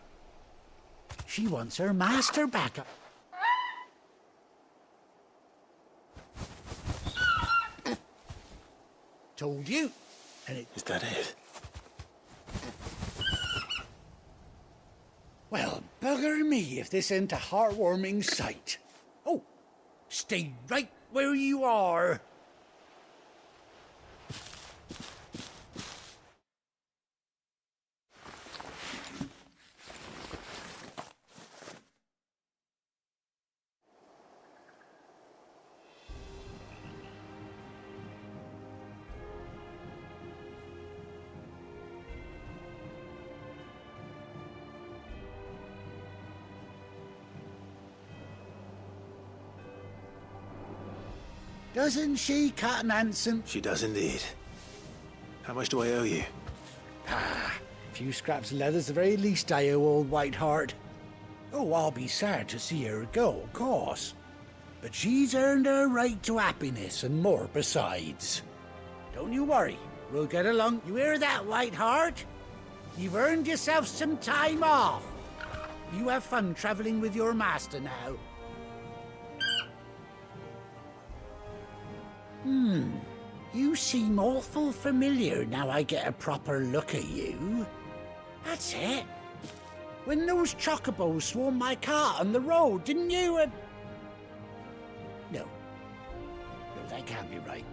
She wants her master back. Told you. And it... Is that it? Well, bugger me if this ain't a heartwarming sight. Oh, stay right where you are. Doesn't she, Cotton Hanson? She does indeed. How much do I owe you? A few scraps of leather's the very least I owe old White Hart. Oh, I'll be sad to see her go, of course. But she's earned her right to happiness and more besides. Don't you worry, we'll get along. You hear that, White Hart? You've earned yourself some time off. You have fun traveling with your master now. You seem awful familiar now I get a proper look at you. That's it. When those chocobos swarmed my cart on the road, didn't you? No, that can't be right.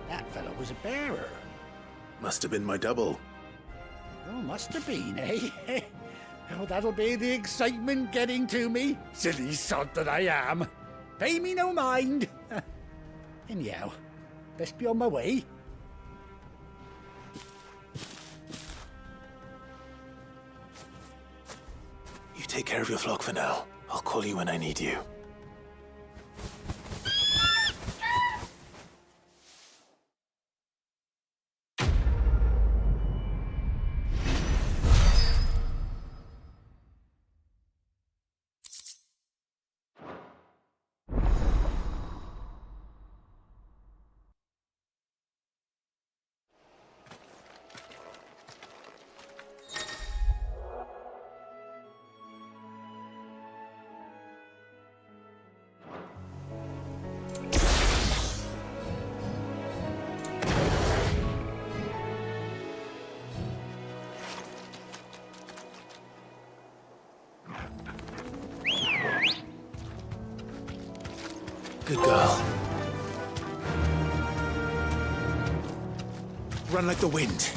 That fellow was a bearer. Must have been my double. Oh, must have been, eh? Oh, that'll be the excitement getting to me. Silly sod that I am. Pay me no mind. Anyhow, best be on my way. You take care of your flock for now. I'll call you when I need you. Good girl. Run like the wind.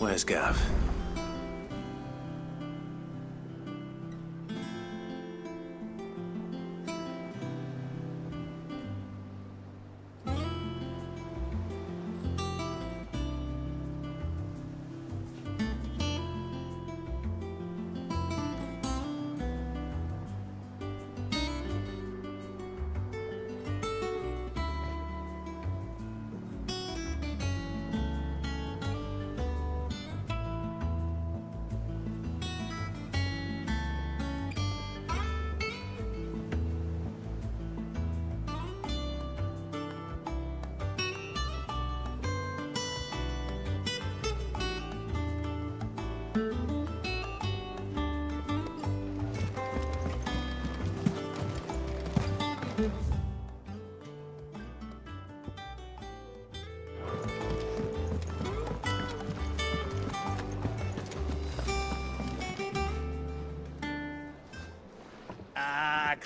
Where's Gav?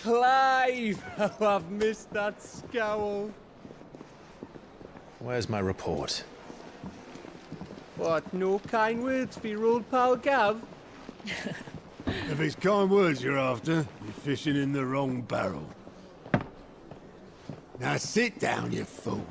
Clive! Oh, I've missed that scowl. Where's my report? What, no kind words for your old pal Gav? If it's kind words you're after, you're fishing in the wrong barrel. Now sit down, you fool.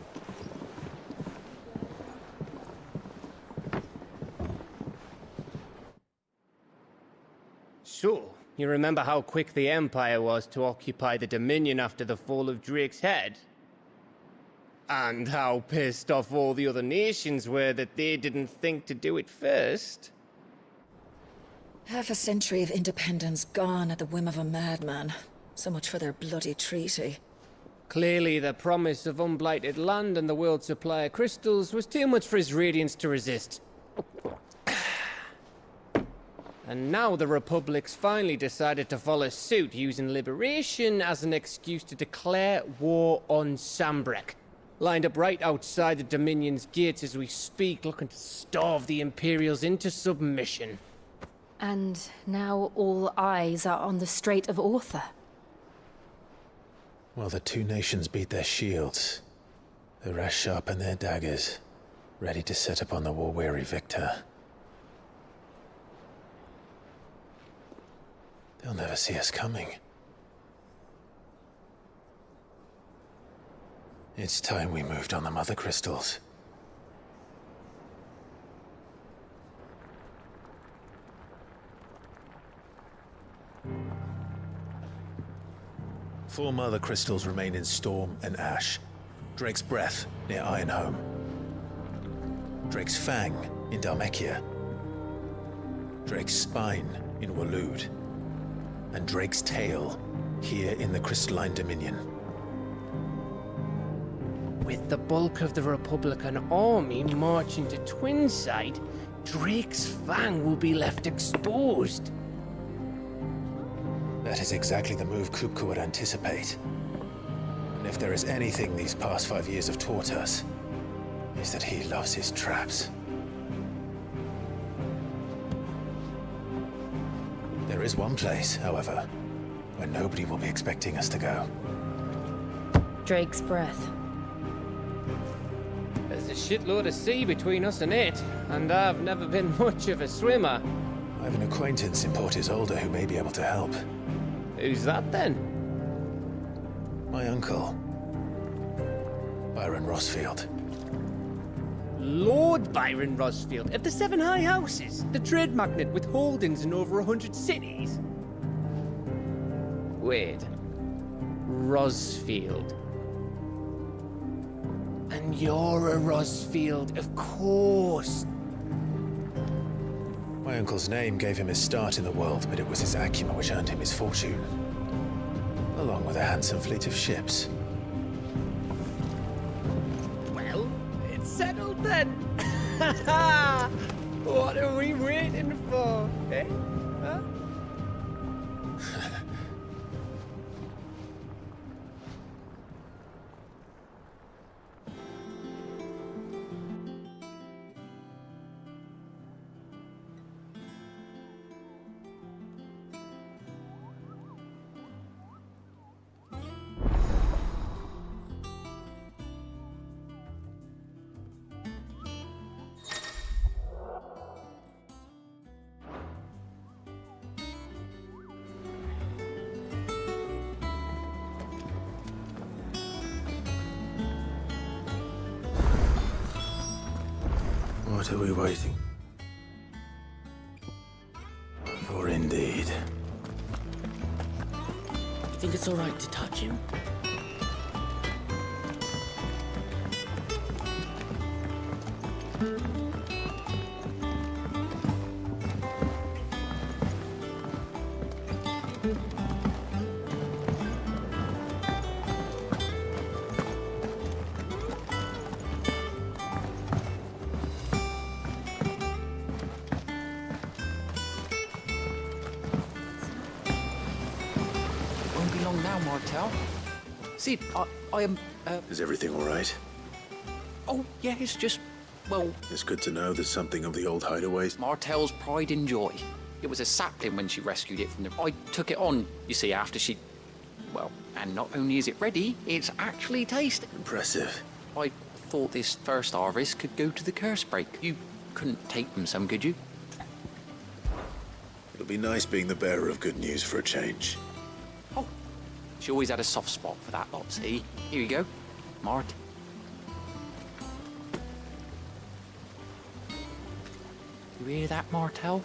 So, you remember how quick the Empire was to occupy the Dominion after the fall of Drake's head? And how pissed off all the other nations were that they didn't think to do it first? Half a century of independence gone at the whim of a madman. So much for their bloody treaty. Clearly, the promise of unblighted land and the world's supply of crystals was too much for his radiance to resist. And now the Republic's finally decided to follow suit, using liberation as an excuse to declare war on Sambrek. Lined up right outside the Dominion's gates as we speak, looking to starve the Imperials into submission. And now all eyes are on the Strait of Author. Well, the two nations beat their shields. The rest sharpen their daggers, ready to set upon the war-weary victor. They'll never see us coming. It's time we moved on the mother crystals. Four mother crystals remain in Storm and Ash. Drake's Breath near Ironhome. Drake's Fang in Dhalmekia. Drake's Spine in Waloed. And Drake's Tail here in the Crystalline Dominion. With the bulk of the Republican army marching to Twinside, Drake's Fang will be left exposed. That is exactly the move Kupka would anticipate. And if there is anything these past 5 years have taught us, is that he loves his traps. There is one place, however, where nobody will be expecting us to go. Drake's Breath. There's a shitload of sea between us and it, and I've never been much of a swimmer. I have an acquaintance in Port Isolde who may be able to help. Who's that then? My uncle, Byron Rosfield. Lord Byron Rosfield of the Seven High Houses, the trade magnate with holdings in over 100 cities. Wait, Rosfield. And you're a Rosfield, of course. My uncle's name gave him his start in the world, but it was his acumen which earned him his fortune. Along with a handsome fleet of ships. Well, it's settled then. What are we waiting for, eh? Huh? What are we waiting for, indeed? You think it's all right to touch him? Won't be long now, Martel. Sid, I am. Is everything all right? Oh, yeah, it's just. Well. It's good to know there's something of the old hideaways. Martel's pride and joy. It was a sapling when she rescued it from the. I took it on, you see, after she. Well, and not only is it ready, it's actually tasted. Impressive. I thought this first harvest could go to the curse break. You couldn't take them some, could you? It'll be nice being the bearer of good news for a change. Oh, she always had a soft spot for that lot, see? Here you go, Mart. You hear that, Martel?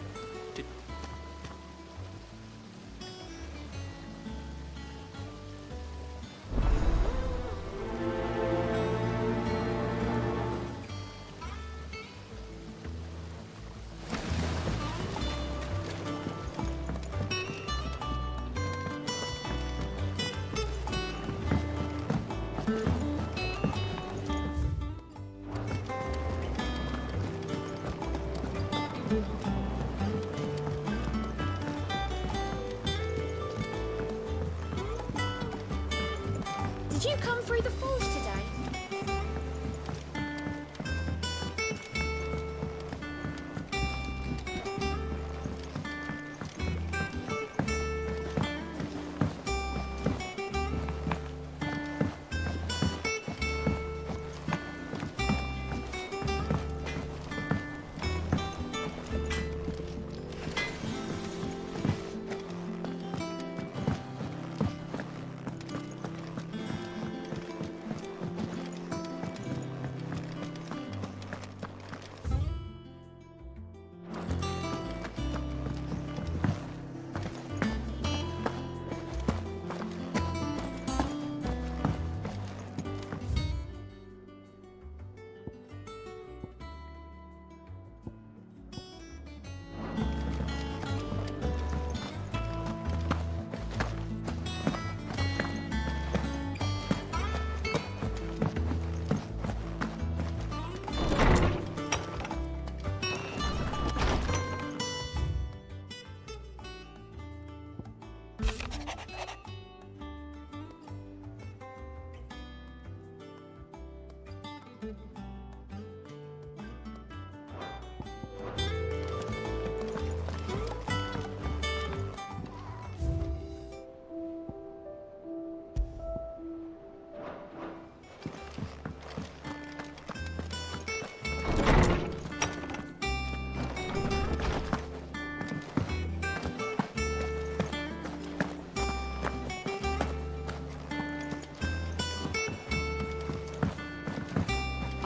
Did you come through the falls today?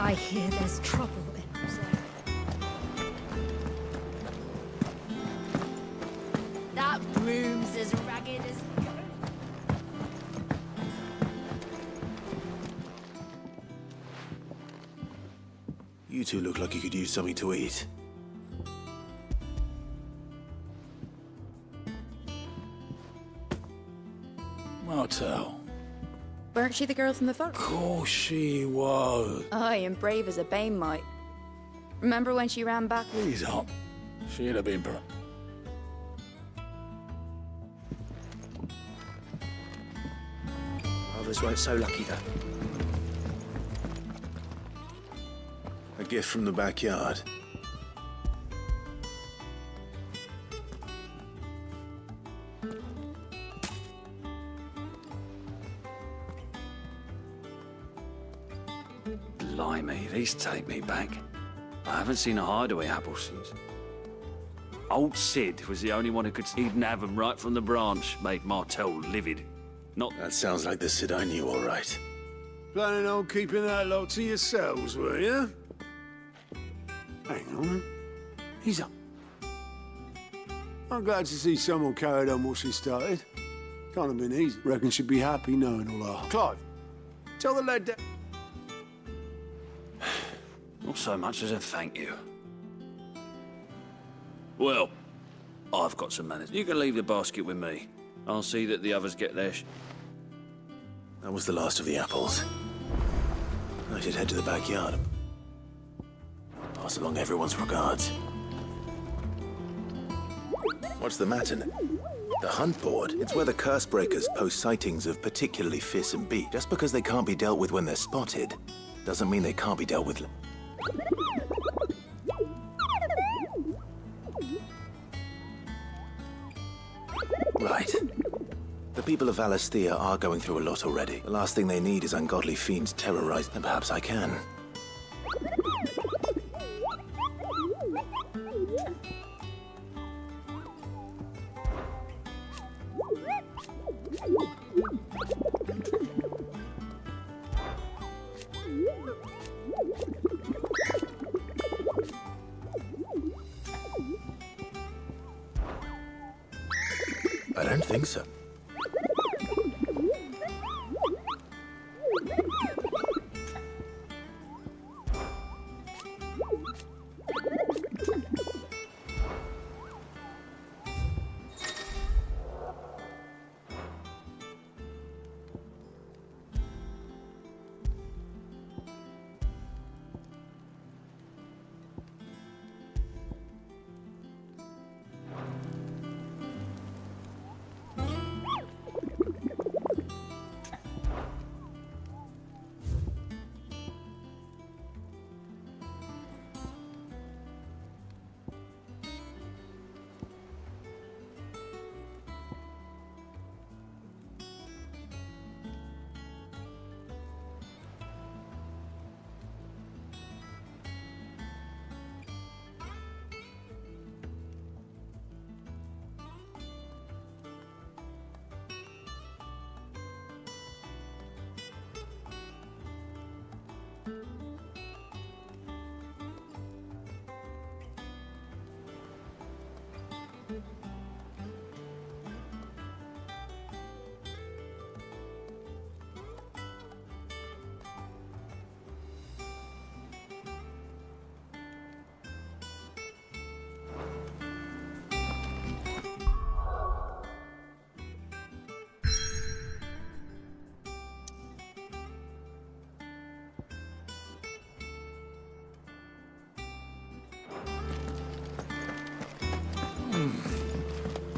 I hear there's trouble in Rosaria. That broom's as ragged as a goat. You two look like you could use something to eat. Martel. Weren't she the girl from the photo? Of course she was. Aye, and brave as a bane might. Remember when she ran back? Please up. She'd have been Others weren't so lucky, though. A gift from the backyard. Blimey, these take me back. I haven't seen a hideaway apple since. Old Sid was the only one who could even have them right from the branch, made Martel livid. Not... That sounds like the Sid I knew, all right. Planning on keeping that lot to yourselves, were you? Hang on. He's up. I'm glad to see someone carried on what she started. Can't have been easy. Reckon she'd be happy knowing all our... Clive, tell the lad that... Not so much as a thank you. Well, I've got some manners. You can leave the basket with me. I'll see that the others get their That was the last of the apples. I should head to the backyard. Pass along everyone's regards. What's the matter? The hunt board? It's where the curse breakers post sightings of particularly fearsome beasts. Just because they can't be dealt with when they're spotted, doesn't mean they can't be dealt with. Right. The people of Alastia are going through a lot already. The last thing they need is ungodly fiends terrorized, and perhaps I can. I don't think so.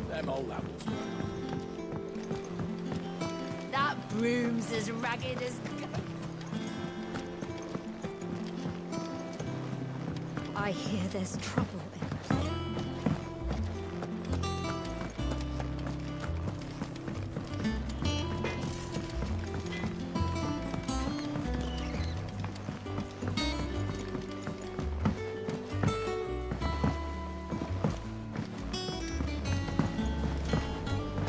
Them old apples. That broom's as ragged as... I hear there's trouble in there.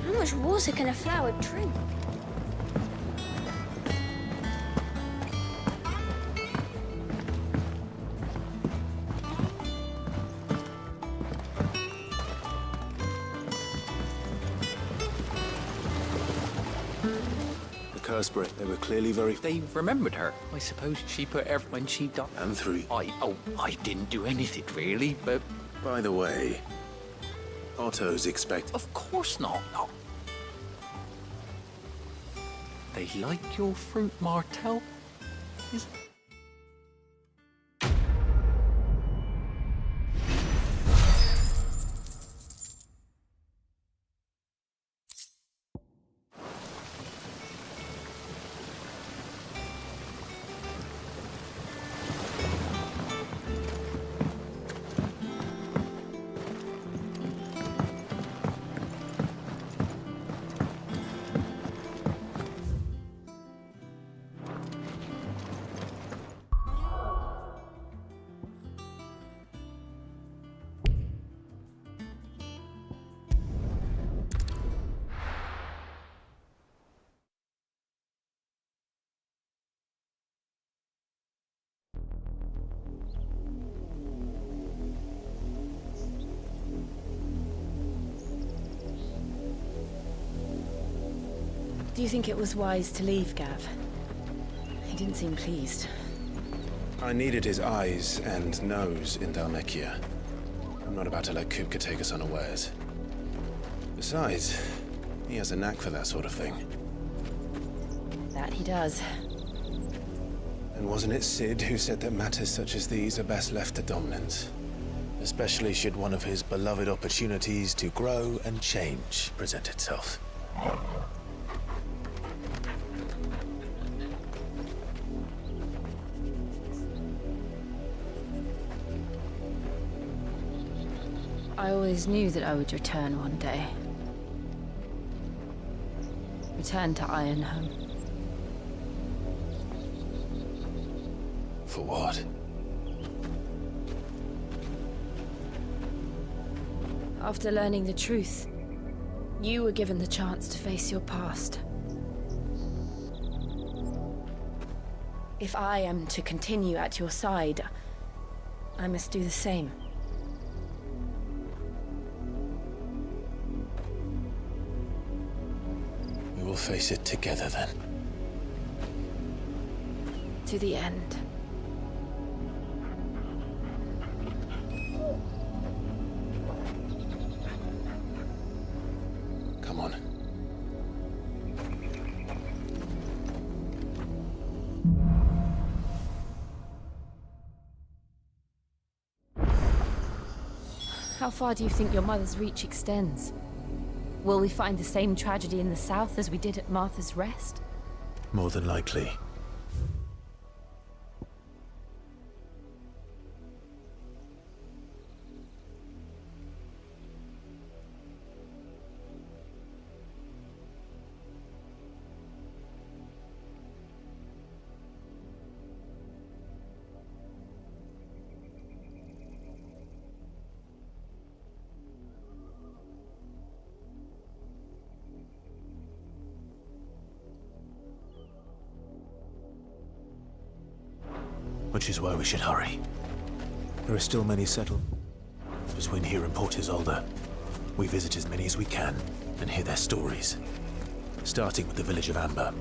How much water can a flower drink? Curse break. They were clearly very... They remembered her. I suppose she put when she died. And three. I didn't do anything really, but... By the way, Otto's expect... Of course not, no. They like your fruit, Martel? Is it? Do you think it was wise to leave, Gav? He didn't seem pleased. I needed his eyes and nose in Dhalmekia. I'm not about to let Kupka take us unawares. Besides, he has a knack for that sort of thing. That he does. And wasn't it Sid who said that matters such as these are best left to dominance? Especially should one of his beloved opportunities to grow and change present itself. I always knew that I would return one day. Return to Ironhome. For what? After learning the truth, you were given the chance to face your past. If I am to continue at your side, I must do the same. We will face it together then. To the end. Come on. How far do you think your mother's reach extends? Will we find the same tragedy in the south as we did at Martha's Rest? More than likely. Which is why we should hurry. There are still many settled between here and Port Isolde. We visit as many as we can and hear their stories. Starting with the village of Amber.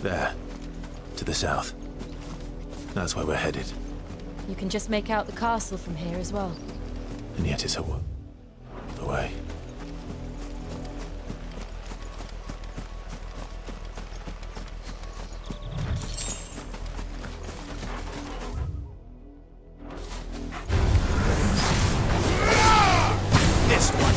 There. To the south. That's where we're headed. You can just make out the castle from here as well. And yet it's away. This one.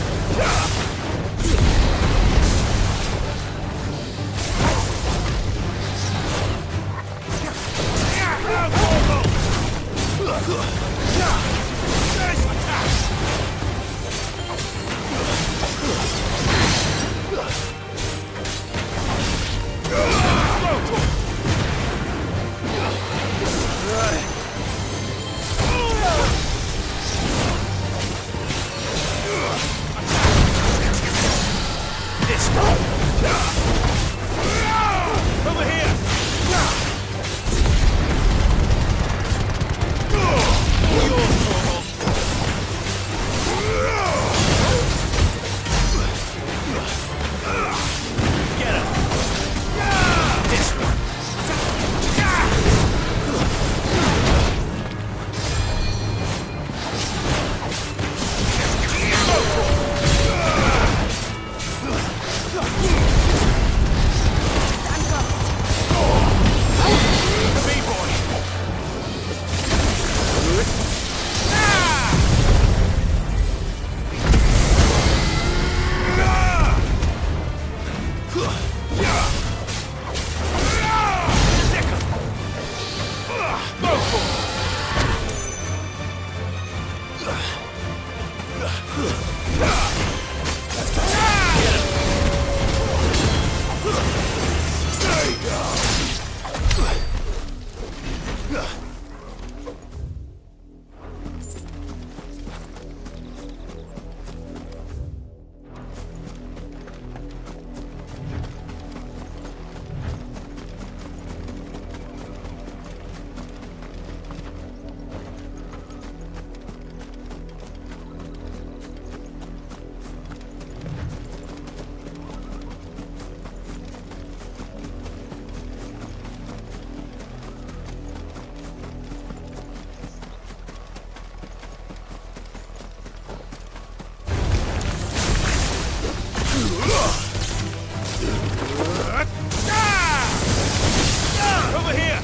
Over here!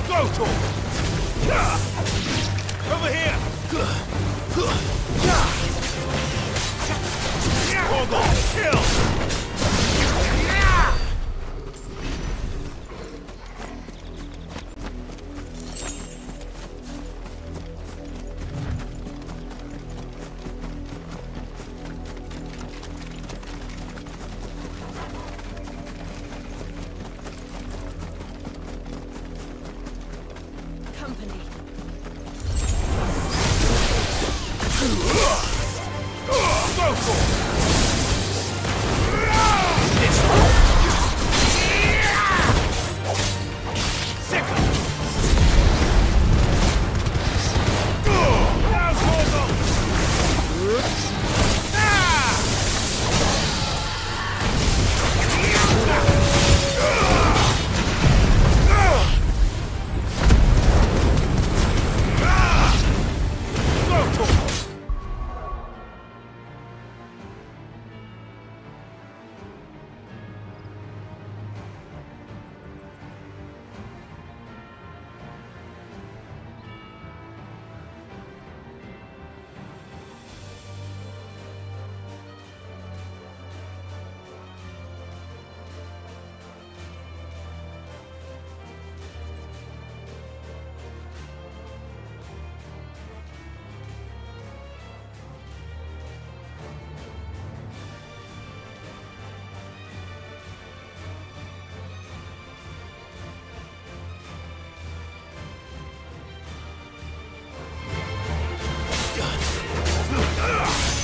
Go, Tor! Over here! Hold on! Kill! Company. Go for it!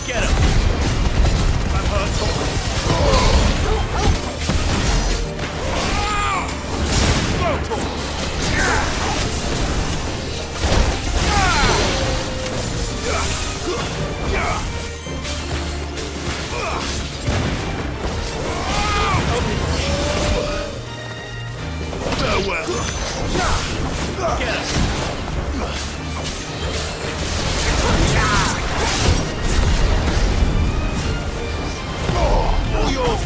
Get him! I'm hurt. Go, Tor! Farewell! Get him! All yours!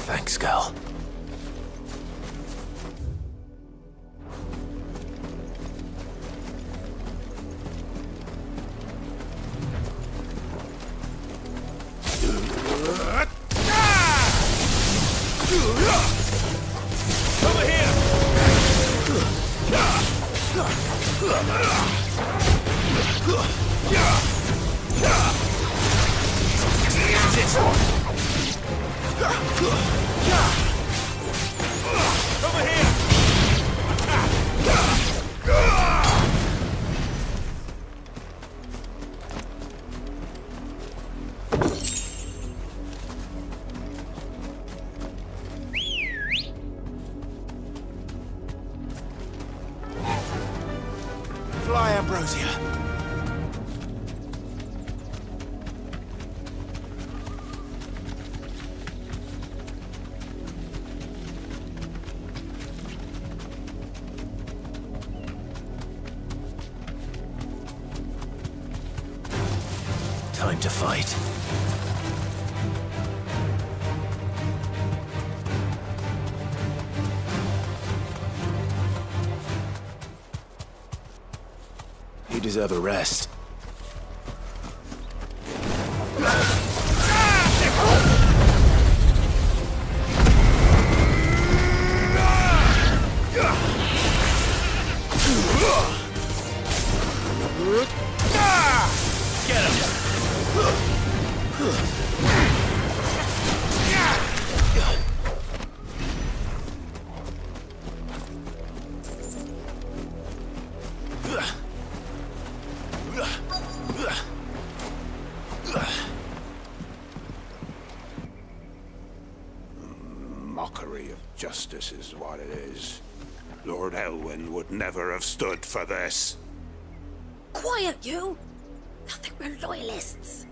Thanks, girl. Over here! Over here! time to fight. You deserve a rest. Get him! Mockery of justice is what it is. Lord Elwyn would never have stood for this. Quiet, you! I think we're loyalists.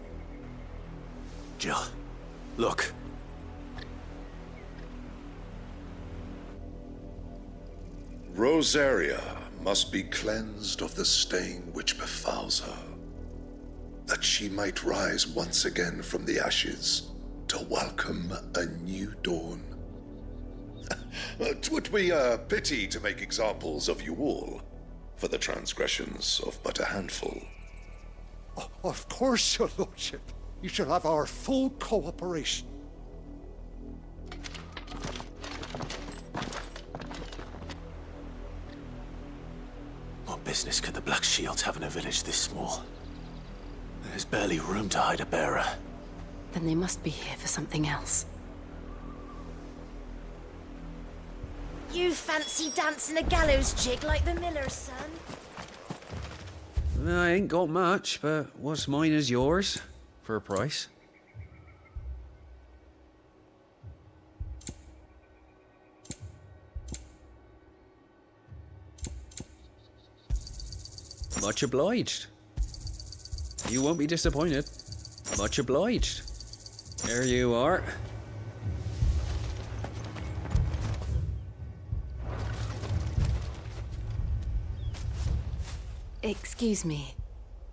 Jill, look. Rosaria must be cleansed of the stain which befouls her, that she might rise once again from the ashes to welcome a new dawn. 'Twould be a pity to make examples of you all, for the transgressions of but a handful. Of course, your lordship. You shall have our full cooperation. What business could the Black Shields have in a village this small? There's barely room to hide a bearer. Then they must be here for something else. You fancy dancing a gallows jig like the miller's son? I ain't got much, but what's mine is yours, for a price. Much obliged. You won't be disappointed. Much obliged. There you are. Excuse me,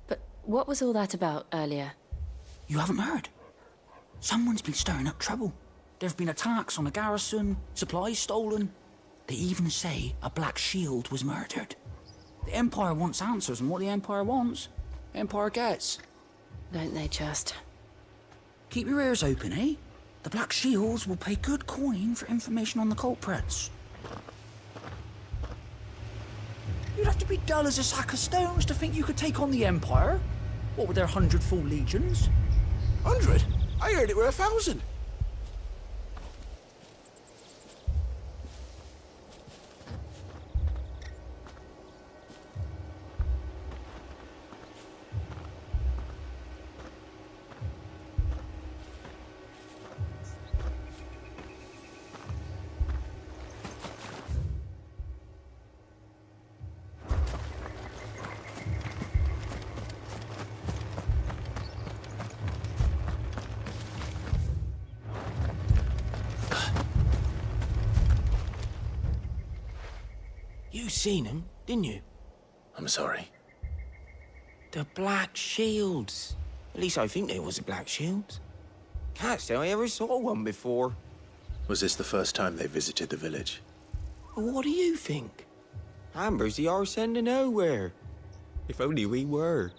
but what was all that about earlier? You haven't heard? Someone's been stirring up trouble. There have been attacks on the garrison, supplies stolen. They even say a Black Shield was murdered. The Empire wants answers, and what the Empire wants, the Empire gets. Don't they just? Keep your ears open, eh? The Black Shields will pay good coin for information on the culprits. You'd have to be dull as a sack of stones to think you could take on the Empire. What with their 100 full legions? 100? I heard it were 1,000. You seen them, didn't you? I'm sorry. The Black Shields. At least I think there was a Black Shield. Can't say I ever saw one before. Was this the first time they visited the village? Well, what do you think? Amber's the arse end of nowhere. If only we were.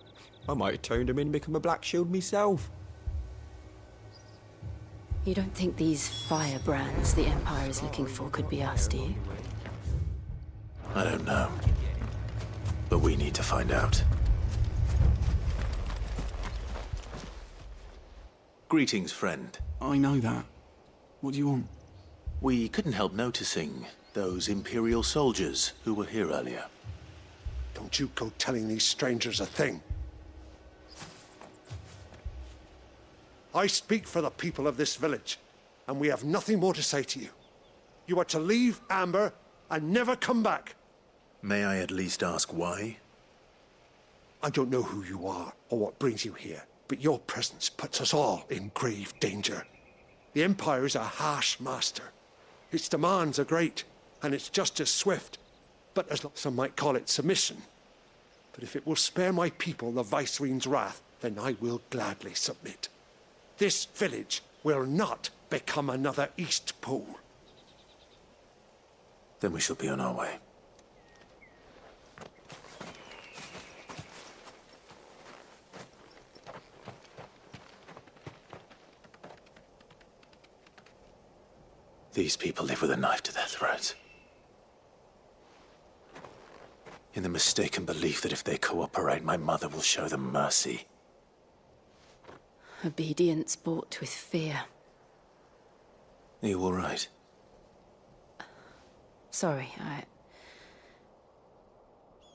I might have turned him in and become a Black Shield myself. You don't think these firebrands the Empire is looking for could be us, do you? I don't know. But we need to find out. Greetings, friend. I know that. What do you want? We couldn't help noticing those Imperial soldiers who were here earlier. Don't you go telling these strangers a thing. I speak for the people of this village, and we have nothing more to say to you. You are to leave Amber and never come back. May I at least ask why? I don't know who you are or what brings you here, but your presence puts us all in grave danger. The Empire is a harsh master. Its demands are great, and its justice swift, but some might call it submission. But if it will spare my people the Viceroy's wrath, then I will gladly submit. This village will not become another Eastpool. Then we shall be on our way. These people live with a knife to their throats. In the mistaken belief that if they cooperate, my mother will show them mercy. Obedience bought with fear. Are you all right? Sorry,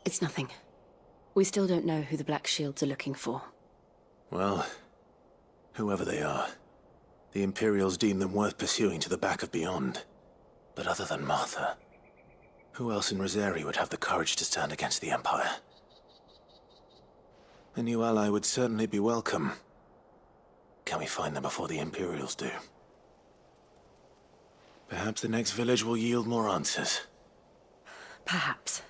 It's nothing. We still don't know who the Black Shields are looking for. Well, whoever they are, the Imperials deem them worth pursuing to the back of beyond. But other than Martha, who else in Rosari would have the courage to stand against the Empire? A new ally would certainly be welcome. Can we find them before the Imperials do? Perhaps the next village will yield more answers. Perhaps.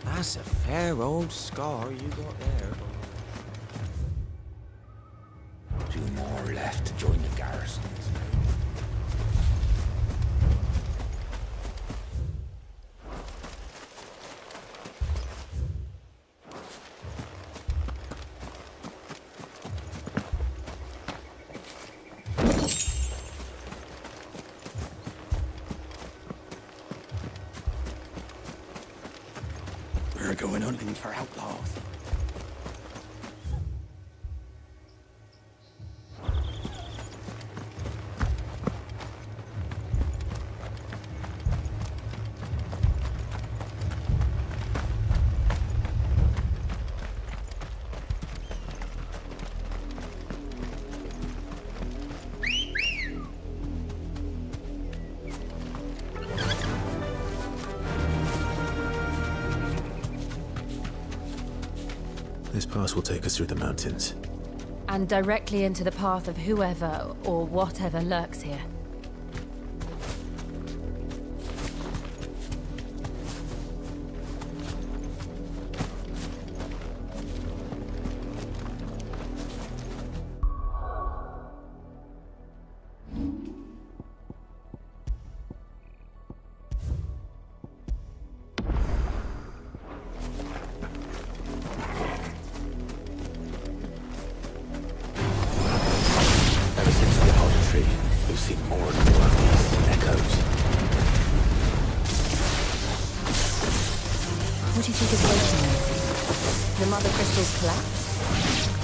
That's a fair old scar you got there. 2 more left to join the garrisons. We're going hunting for outlaws. This pass will take us through the mountains. And directly into the path of whoever or whatever lurks here. What do you think is waiting there? The mother crystal's collapse?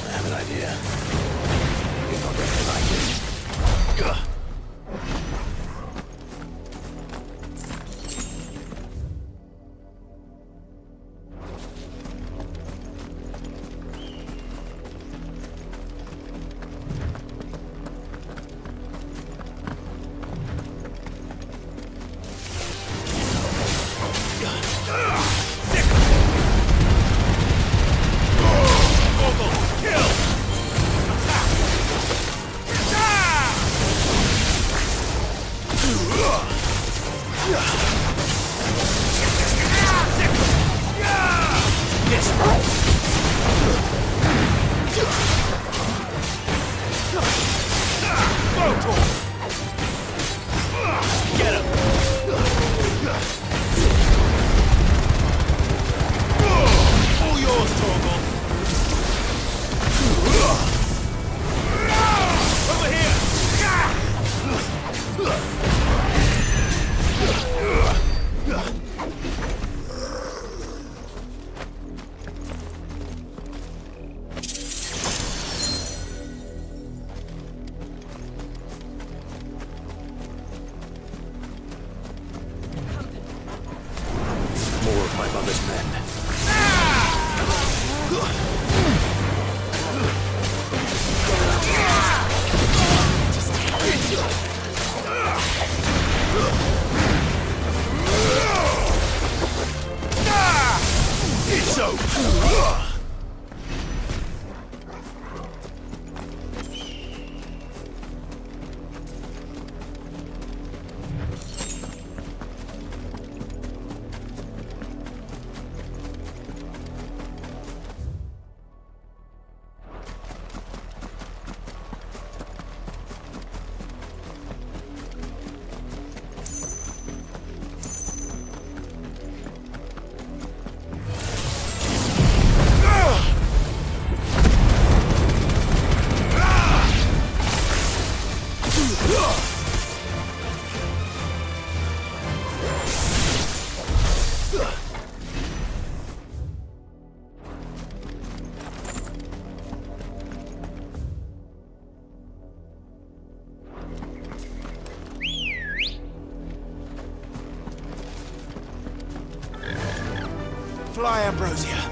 I have an idea. You're not going to like it. Gah! Emperor's men. It's over. Fly, Ambrosia.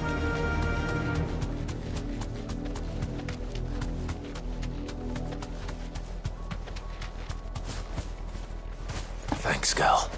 Thanks, Gal.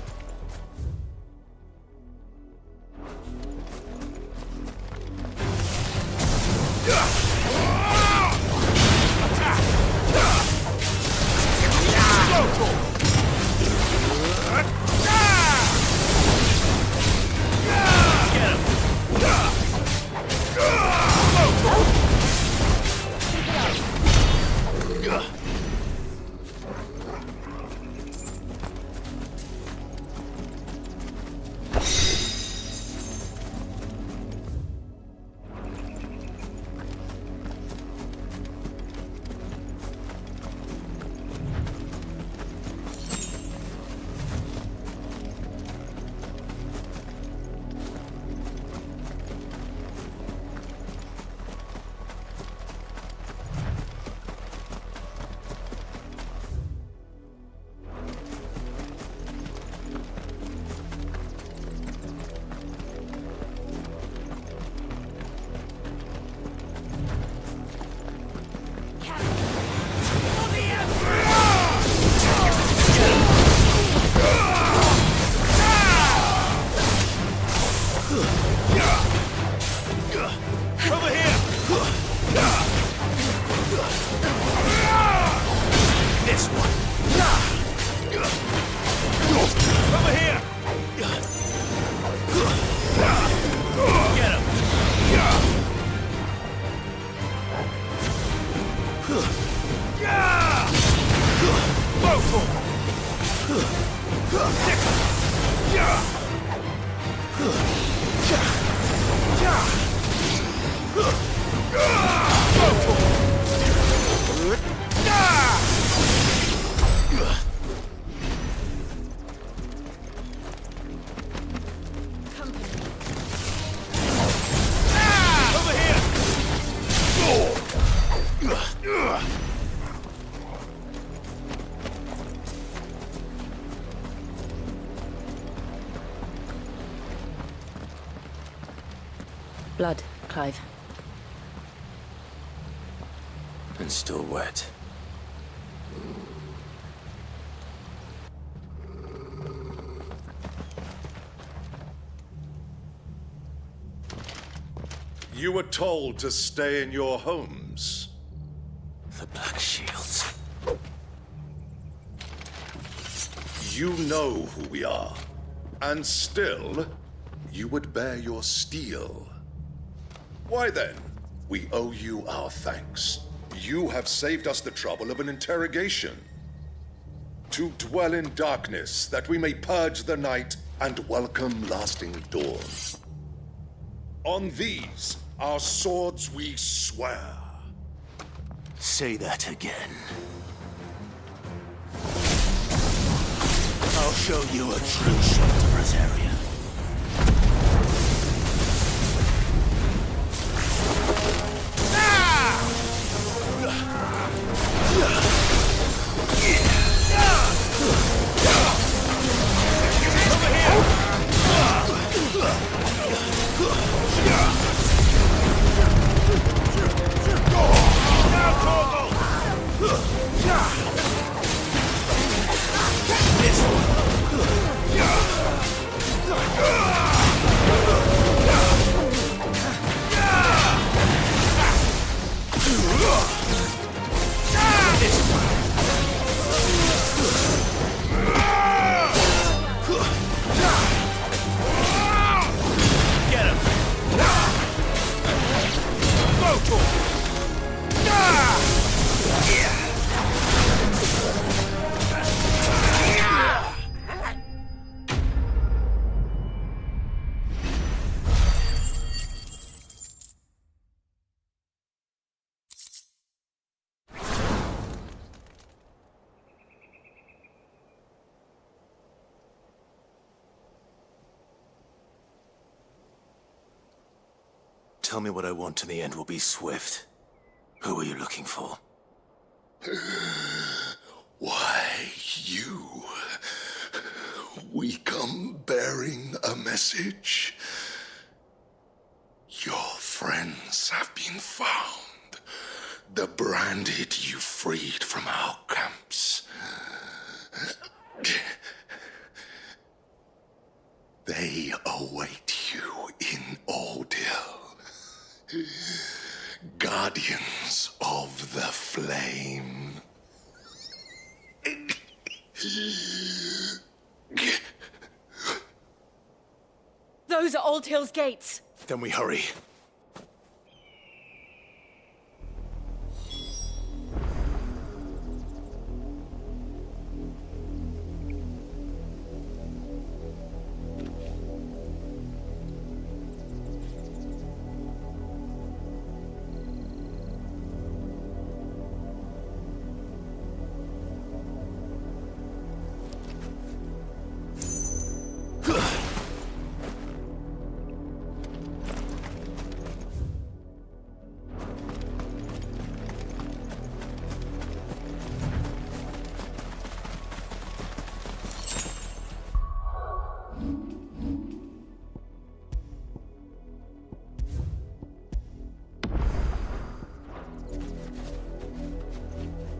Blood, Clive. And still wet. You were told to stay in your homes. The Black Shields. You know who we are. And still, you would bear your steel. Why then, we owe you our thanks. You have saved us the trouble of an interrogation. To dwell in darkness, that we may purge the night and welcome lasting dawn. On these, our swords we swear. Say that again. I'll show you a true shot of Rosaria. Over here! Tell me what I want and the end will be swift. Who are you looking for? Why, you. We come bearing a message. Your friends have been found. The branded you freed from our camps. They await you in Ordil. Guardians of the Flame. Those are Old Hill's gates. Then we hurry.